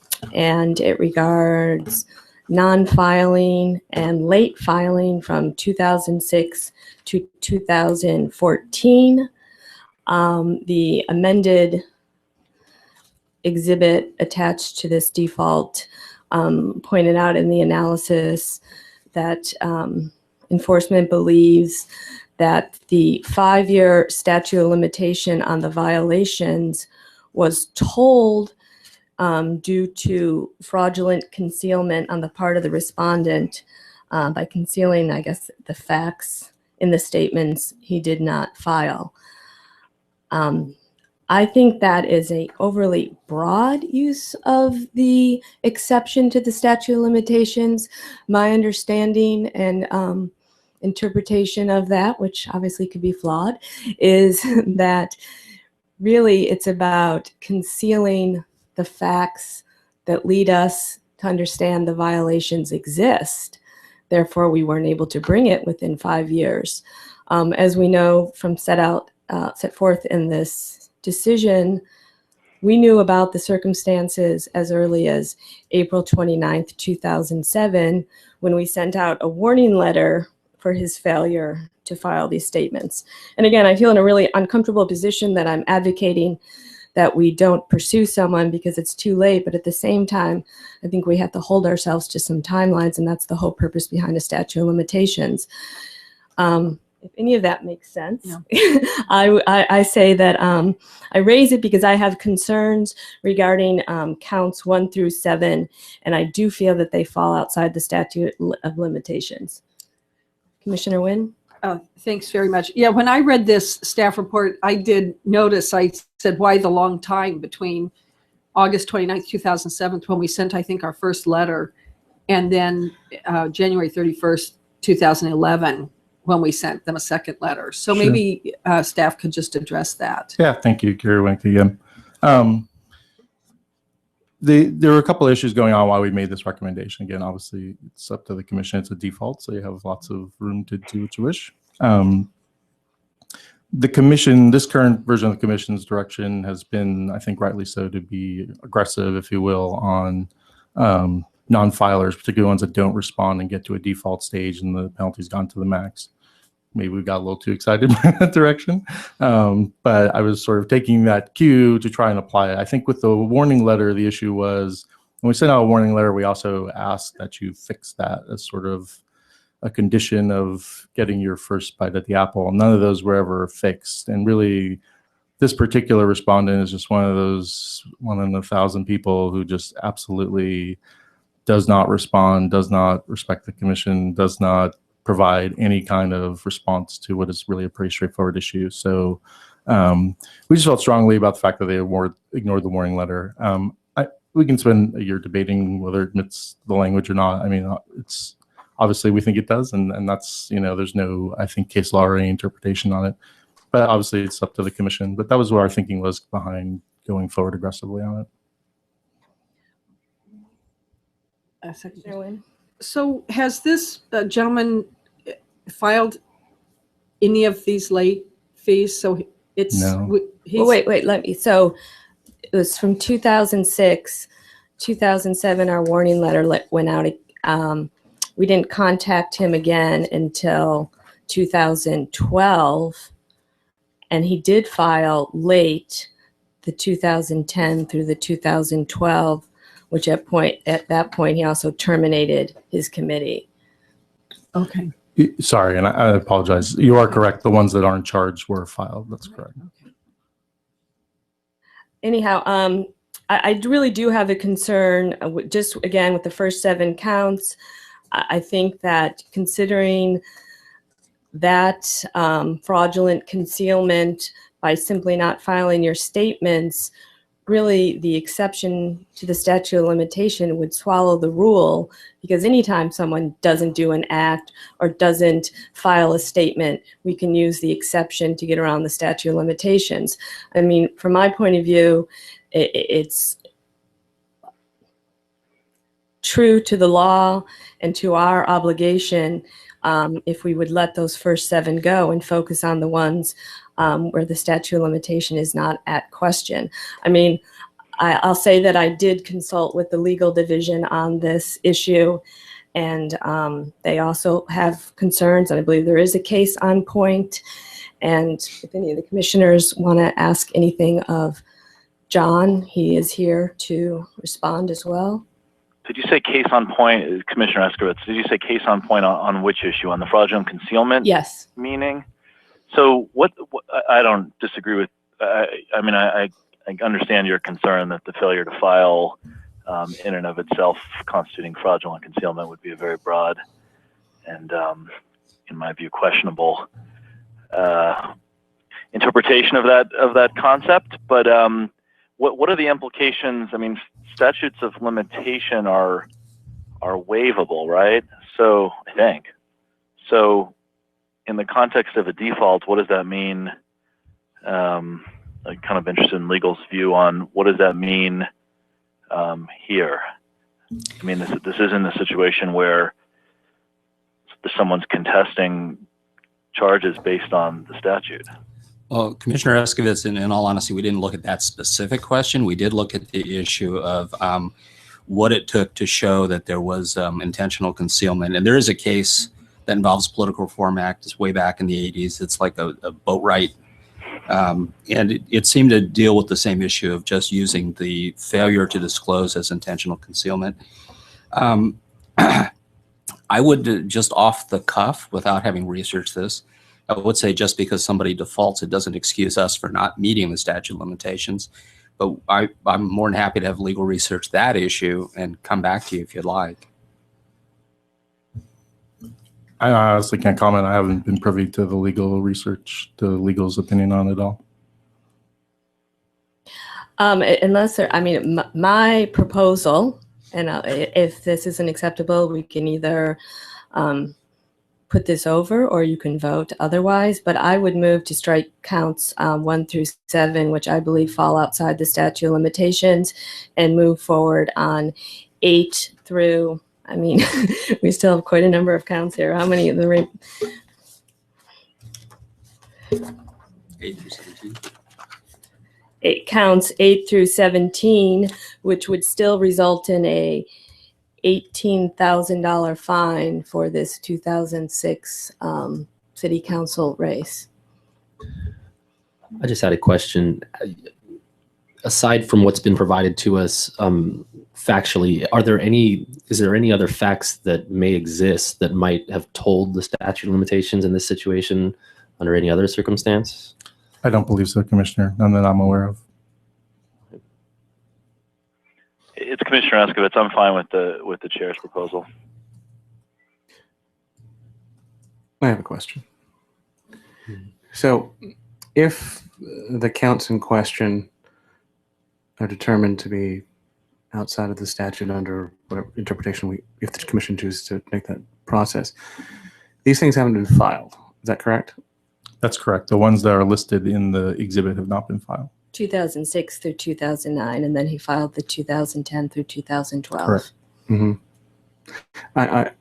it regards non-filing and late filing from 2006 to 2014. The amended exhibit attached to this default pointed out in the analysis that enforcement believes that the 5-year statute of limitation on the violations was told due to fraudulent concealment on the part of the respondent by concealing, I guess, the facts in the statements he did not file. I think that is a overly broad use of the exception to the statute of limitations. My understanding and interpretation of that, which obviously could be flawed, is that really it's about concealing the facts that lead us to understand the violations exist. Therefore, we weren't able to bring it within 5 years. As we know from set forth in this decision, we knew about the circumstances as early as April 29th, 2007, when we sent out a warning letter for his failure to file these statements. And again, I feel in a really uncomfortable position that I'm advocating that we don't pursue someone because it's too late. But at the same time, I think we have to hold ourselves to some timelines, and that's the whole purpose behind a statute of limitations. If any of that makes sense, yeah. I say that I raise it because I have concerns regarding counts 1 through 7, and I do feel that they fall outside the statute of limitations. Commissioner Wynn? Thanks very much. Yeah, when I read this staff report, I did notice, I said, why the long time between August 29th, 2007, when we sent, I think, our first letter, and then January 31st, 2011, when we sent them a second letter. So Sure. Maybe staff could just address that. Yeah, thank you, Gary Wenke again. There were a couple of issues going on while we made this recommendation. Again, obviously, it's up to the commission. It's a default, so you have lots of room to do what you wish. The commission, this current version of the commission's direction has been, I think rightly so, to be aggressive, if you will, on non-filers, particularly ones that don't respond and get to a default stage and the penalty's gone to the max. Maybe we got a little too excited by that direction. But I was sort of taking that cue to try and apply it. I think with the warning letter, the issue was when we sent out a warning letter, we also asked that you fix that as sort of a condition of getting your first bite at the apple. None of those were ever fixed. And really, this particular respondent is just one of those 1 in 1,000 people who just absolutely does not respond, does not respect the commission, does not provide any kind of response to what is really a pretty straightforward issue. So we just felt strongly about the fact that they ignored the warning letter. We can spend a year debating whether it admits the language or not. I mean, it's obviously we think it does, and that's, you know, there's no, I think, case law or any interpretation on it. But obviously it's up to the commission. But that was what our thinking was behind going forward aggressively on it. So has this gentleman filed any of these late fees? So it's no. Well, wait, let me. So it was from 2006, 2007. Our warning letter went out. We didn't contact him again until 2012, and he did file late, the 2010 through the 2012. Which at that point he also terminated his committee. Okay. Sorry, and I apologize. You are correct. The ones that aren't charged were filed. That's correct. Okay. Anyhow, I really do have a concern. Just again with the first 7 counts, I think that considering that fraudulent concealment by simply not filing your statements. Really, the exception to the statute of limitation would swallow the rule, because anytime someone doesn't do an act or doesn't file a statement, we can use the exception to get around the statute of limitations. I mean, from my point of view, it's true to the law and to our obligation if we would let those first 7 go and focus on the ones where the statute of limitation is not at question. I mean, I'll say that I did consult with the legal division on this issue, and they also have concerns, and I believe there is a case on point. And if any of the commissioners want to ask anything of John, he is here to respond as well. Did you say case on point, Commissioner Eskovitz? Did you say case on point on which issue? On the fraudulent concealment? Yes. Meaning? So what I don't disagree with. I mean, I understand your concern that the failure to file in and of itself constituting fraudulent concealment would be a very broad and, in my view, questionable interpretation of that concept. But what are the implications? I mean, statutes of limitation are waivable, right? So I think so. In the context of a default, what does that mean? I'm kind of interested in legal's view on what does that mean here. I mean, this isn't a situation where someone's contesting charges based on the statute. Well, Commissioner Eskovitz, in all honesty, we didn't look at that specific question. We did look at the issue of what it took to show that there was intentional concealment. And there is a case that involves Political Reform Act. It's way back in the 80s. It's like a boat right. And it seemed to deal with the same issue of just using the failure to disclose as intentional concealment. I would just off the cuff, without having researched this, I would say just because somebody defaults, it doesn't excuse us for not meeting the statute of limitations. But I'm more than happy to have legal research that issue and come back to you if you'd like. I honestly can't comment. I haven't been privy to the legal research, the legal's opinion on it all. Unless there, I mean, my proposal, and if this isn't acceptable, we can either put this over or you can vote otherwise, but I would move to strike counts 1 through 7, which I believe fall outside the statute of limitations, and move forward on 8 through, I mean, we still have quite a number of counts here. How many of the 8 through 17. It counts 8 through 17, which would still result in a $18,000 fine for this 2006 city council race. I just had a question. Aside from what's been provided to us factually, is there any other facts that may exist that might have told the statute of limitations in this situation under any other circumstance? I don't believe so, Commissioner. None that I'm aware of. It's Commissioner Eskovitz. I'm fine with the chair's proposal. I have a question. So if the counts in question are determined to be outside of the statute under whatever interpretation if the commission chooses to make that process, these things haven't been filed. Is that correct? That's correct. The ones that are listed in the exhibit have not been filed. 2006 through 2009, and then he filed the 2010 through 2012. Correct. Mm-hmm. I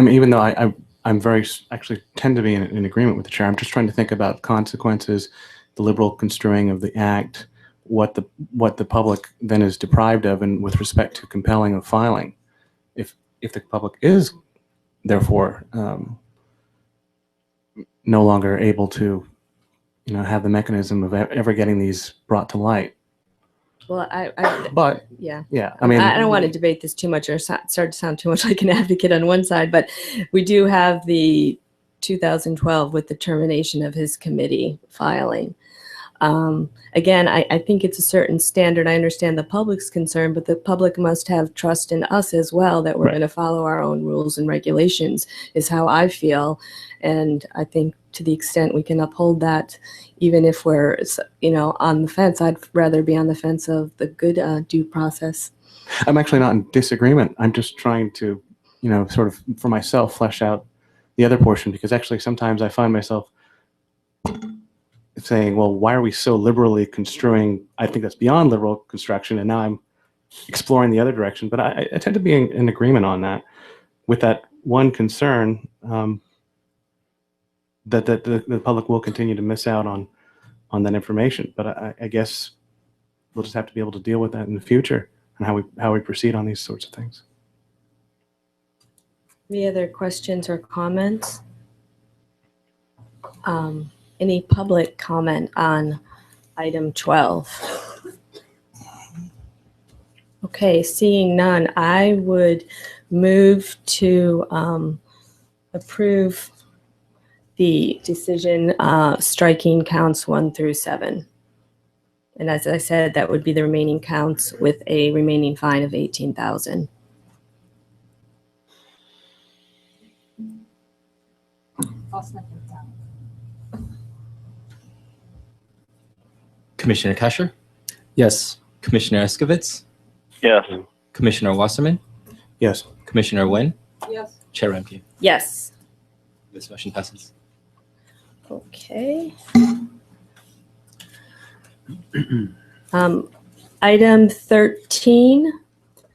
mean, even though I'm very actually tend to be in agreement with the chair, I'm just trying to think about consequences, the liberal construing of the act, what the public then is deprived of, and with respect to compelling of filing, if the public is therefore no longer able to, have the mechanism of ever getting these brought to light. Well, But yeah, I mean, I don't want to debate this too much or start to sound too much like an advocate on one side, but we do have the 2012 with the termination of his committee filing. Again, I think it's a certain standard. I understand the public's concern, but the public must have trust in us as well that we're Right. going to follow our own rules and regulations is how I feel. And I think to the extent we can uphold that, even if we're, on the fence, I'd rather be on the fence of the good due process. I'm actually not in disagreement. I'm just trying to, sort of for myself, flesh out the other portion, because actually sometimes I find myself saying, well, why are we so liberally construing? I think that's beyond liberal construction, and now I'm exploring the other direction. But I tend to be in agreement on that, with that one concern that the public will continue to miss out on that information. But I guess we'll just have to be able to deal with that in the future and how we proceed on these sorts of things. Any other questions or comments? Any public comment on item 12? Okay, seeing none, I would move to approve the decision striking counts 1 through 7. And as I said, that would be the remaining counts with a remaining fine of $18,000. Commissioner Kasher, Yes. Commissioner Eskovitz, Yes. Commissioner Wasserman, Yes. Commissioner Nguyen, Yes. Chair Remke. Yes. This motion passes. Okay. Item 13,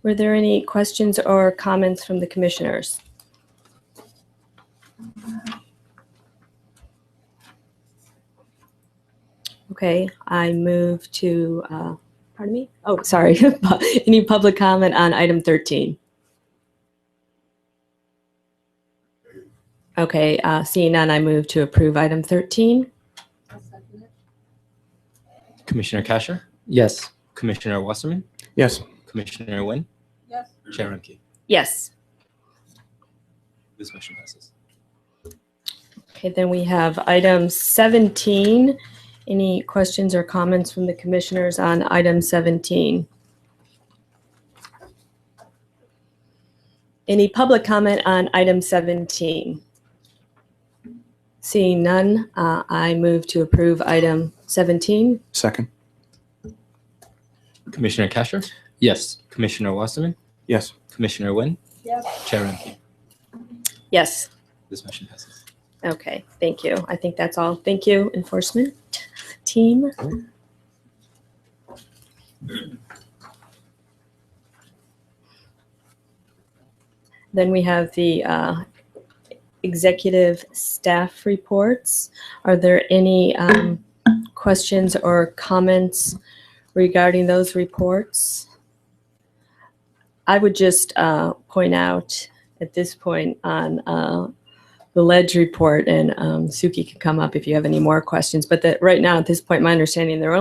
were there any questions or comments from the commissioners? Okay, I move to, pardon me? Oh, sorry. Any public comment on item 13? Okay, seeing none, I move to approve item 13. Commissioner Kasher, Yes. Commissioner Wasserman, Yes. Commissioner Wynn, Yes. Chair Remke. Yes. This motion passes. Okay, then we have item 17. Any questions or comments from the commissioners on item 17? Any public comment on item 17? Seeing none, I move to approve item 17. Second. Commissioner Kasher, Yes. Commissioner Wasserman, Yes. Commissioner Wynn, Yes. Chair Remke. Yes. This motion passes. Okay, thank you. I think that's all. Thank you, enforcement team. Then we have the executive staff reports. Are there any questions or comments regarding those reports? I would just point out at this point on the ledge report, and Suki can come up if you have any more questions, but that right now at this point, my understanding, there are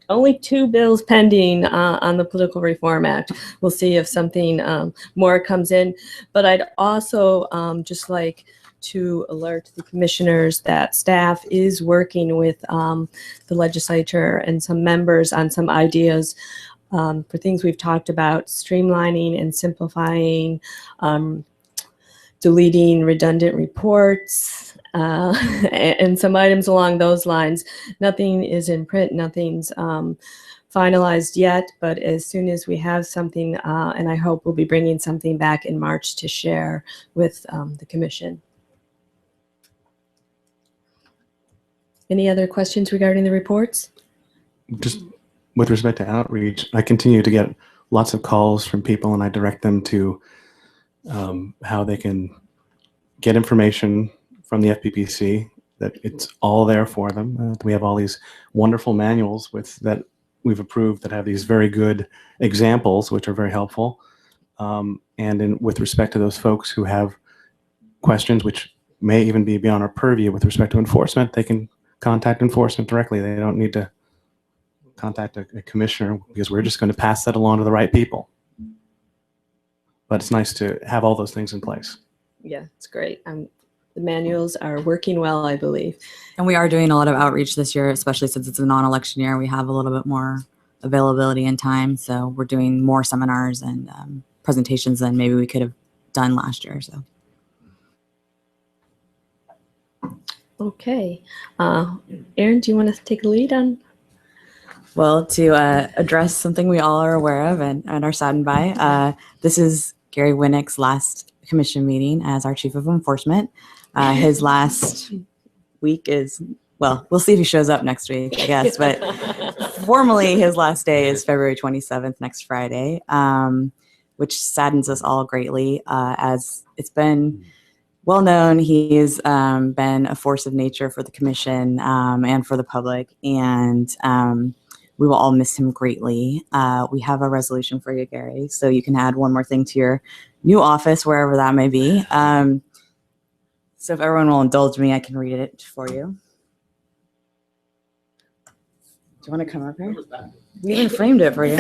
only two bills pending on the Political Reform Act. We'll see if something more comes in, but I'd also just like to alert the commissioners that staff is working with the legislature and some members on some ideas for things we've talked about, streamlining and simplifying, deleting redundant reports, and some items along those lines. Nothing is in print, nothing's finalized yet, but as soon as we have something, and I hope we'll be bringing something back in March to share with the commission. Any other questions regarding the reports? Just with respect to outreach, I continue to get lots of calls from people, and I direct them to how they can get information from the FPPC, that it's all there for them. We have all these wonderful manuals that we've approved that have these very good examples, which are very helpful. With respect to those folks who have questions, which may even be beyond our purview with respect to enforcement, they can contact enforcement directly. They don't need to contact a commissioner, because we're just going to pass that along to the right people. But it's nice to have all those things in place. Yeah, it's great. The manuals are working well, I believe. And we are doing a lot of outreach this year, especially since it's a non-election year. We have a little bit more availability and time. So we're doing more seminars and presentations than maybe we could have done last year. So. Okay. Erin, do you want to take a lead on? Well, to address something we all are aware of and are saddened by, this is Gary Winnick's last commission meeting as our chief of enforcement. His last week is, well, we'll see if he shows up next week, I guess, but formally his last day is February 27th, next Friday, which saddens us all greatly, as it's been well known. He has been a force of nature for the commission and for the public, and we will all miss him greatly. We have a resolution for you, Gary, so you can add one more thing to your new office, wherever that may be. So if everyone will indulge me, I can read it for you. Do you want to come up here? We even framed it for you.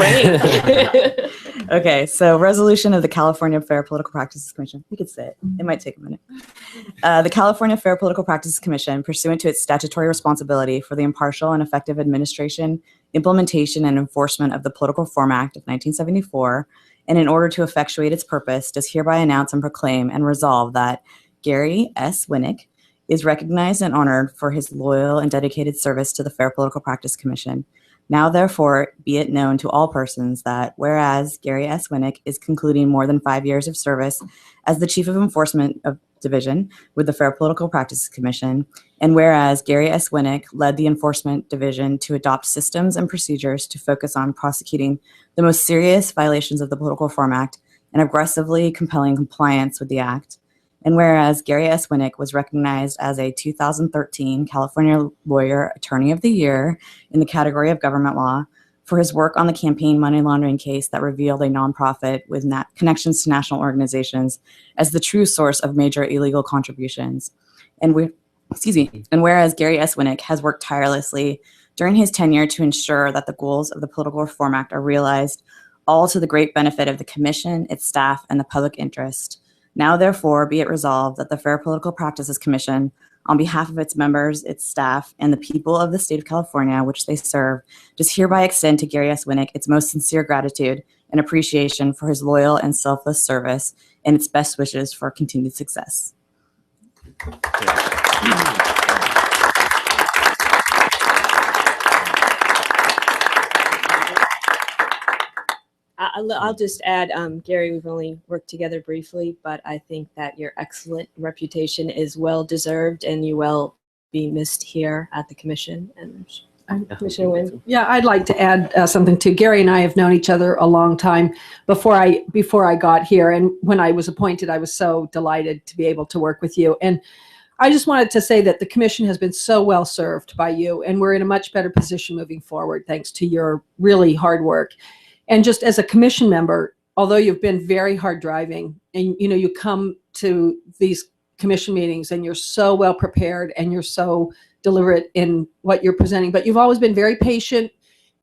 Okay, so resolution of the California Fair Political Practices Commission. You could say it. It might take a minute. The California Fair Political Practices Commission, pursuant to its statutory responsibility for the impartial and effective administration, implementation, and enforcement of the Political Reform Act of 1974, and in order to effectuate its purpose, does hereby announce and proclaim and resolve that Gary S. Winnick is recognized and honored for his loyal and dedicated service to the Fair Political Practice Commission. Now, therefore, be it known to all persons that whereas Gary S. Winnick is concluding more than 5 years of service as the Chief of Enforcement of Division with the Fair Political Practices Commission, and whereas Gary S. Winnick led the Enforcement Division to adopt systems and procedures to focus on prosecuting the most serious violations of the Political Reform Act and aggressively compelling compliance with the Act, And whereas Gary S. Winnick was recognized as a 2013 California Lawyer Attorney of the Year in the category of government law for his work on the campaign money laundering case that revealed a nonprofit with connections to national organizations as the true source of major illegal contributions. And whereas Gary S. Winnick has worked tirelessly during his tenure to ensure that the goals of the Political Reform Act are realized, all to the great benefit of the Commission, its staff, and the public interest. Now, therefore, be it resolved that the Fair Political Practices Commission, on behalf of its members, its staff, and the people of the state of California, which they serve, does hereby extend to Gary S. Winnick its most sincere gratitude and appreciation for his loyal and selfless service, and its best wishes for continued success. I'll just add, Gary, we've only worked together briefly, but I think that your excellent reputation is well deserved and you will be missed here at the commission. And Commissioner Wynn. Yeah, I'd like to add something too. Gary and I have known each other a long time before I got here. And when I was appointed, I was so delighted to be able to work with you. And I just wanted to say that the commission has been so well served by you, and we're in a much better position moving forward thanks to your really hard work. And just as a commission member, although you've been very hard driving and you come to these commission meetings and you're so well prepared and you're so deliberate in what you're presenting, but you've always been very patient,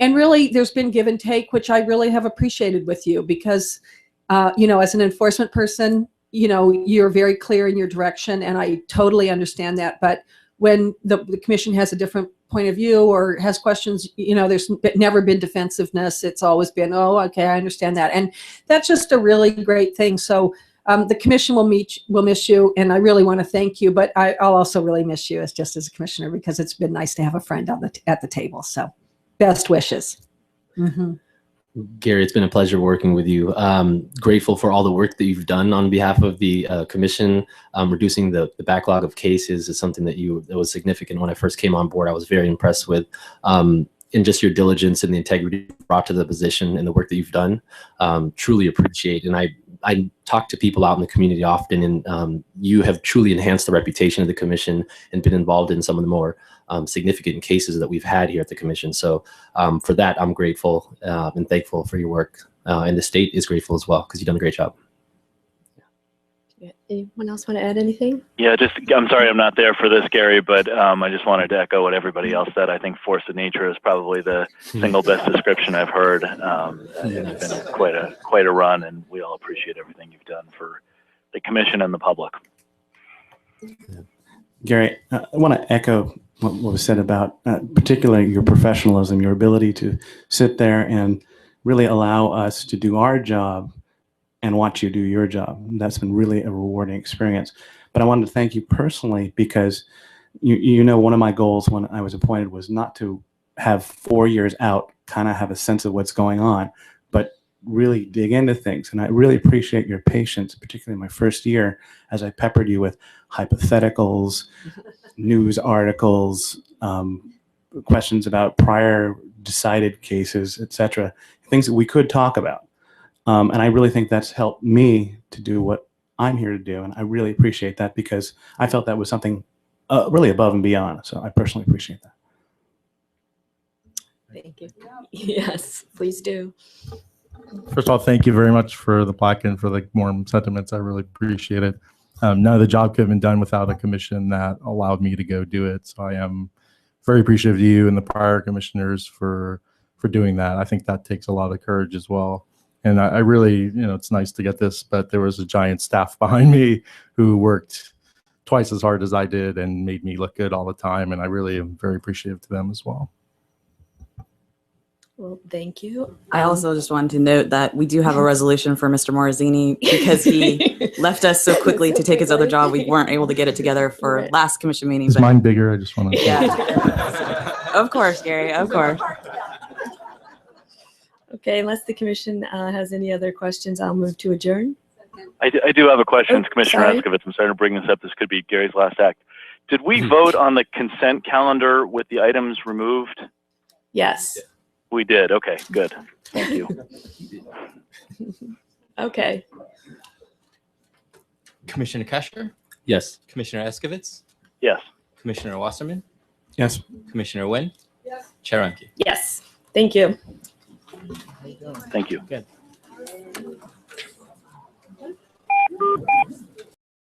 and really there's been give and take, which I really have appreciated with you because, as an enforcement person, you're very clear in your direction, and I totally understand that. But when the commission has a different point of view or has questions, there's never been defensive-ness. It's always been, oh, okay, I understand that. And that's just a really great thing. So the commission will miss you, and I really want to thank you, but I'll also really miss you as a commissioner because it's been nice to have a friend at the table. So best wishes. Mm-hmm. Gary, it's been a pleasure working with you. Grateful for all the work that you've done on behalf of the commission. Reducing the backlog of cases is something that was significant when I first came on board. I was very impressed with in just your diligence and the integrity you brought to the position and the work that you've done. Truly appreciate. And I talk to people out in the community often, and you have truly enhanced the reputation of the commission and been involved in some of the more significant cases that we've had here at the commission. So for that, I'm grateful and thankful for your work. And the state is grateful as well because you've done a great job. Anyone else want to add anything? Yeah, I'm sorry I'm not there for this, Gary, but I just wanted to echo what everybody else said. I think force of nature is probably the single best description I've heard. It's been quite a run, and we all appreciate everything you've done for the commission and the public. Gary, I want to echo what was said about particularly your professionalism, your ability to sit there and really allow us to do our job and watch you do your job. That's been really a rewarding experience. But I wanted to thank you personally because one of my goals when I was appointed was not to have 4 years out, kind of have a sense of what's going on, but really dig into things. And I really appreciate your patience, particularly my first year, as I peppered you with hypotheticals, news articles, questions about prior decided cases, etc., things that we could talk about. And I really think that's helped me to do what I'm here to do. And I really appreciate that because I felt that was something really above and beyond. So I personally appreciate that. Thank you. Yes, please do. First of all, thank you very much for the plaque and for the warm sentiments. I really appreciate it. None of the job could have been done without a commission that allowed me to go do it. So I am very appreciative of you and the prior commissioners for doing that. I think that takes a lot of courage as well. And I really, it's nice to get this, but there was a giant staff behind me who worked twice as hard as I did and made me look good all the time. And I really am very appreciative to them as well. Well, thank you. I also just wanted to note that we do have a resolution for Mr. Morazzini because he left us so quickly to take his other job. We weren't able to get it together for last commission meeting. Is mine bigger? I just want to. Yeah. Of course, Gary. Of course. Okay, unless the commission has any other questions, I'll move to adjourn. I do have a question, Commissioner sorry. Eskovitz. I'm sorry to bring this up. This could be Gary's last act. Did we vote on the consent calendar with the items removed? Yes. We did. Okay, good. Thank you. Okay. Commissioner Kesher, Yes. Commissioner Eskovitz, Yes. Commissioner Wasserman, Yes. Commissioner Wynn, Chair Runke. Yes, thank you. Thank you. Good.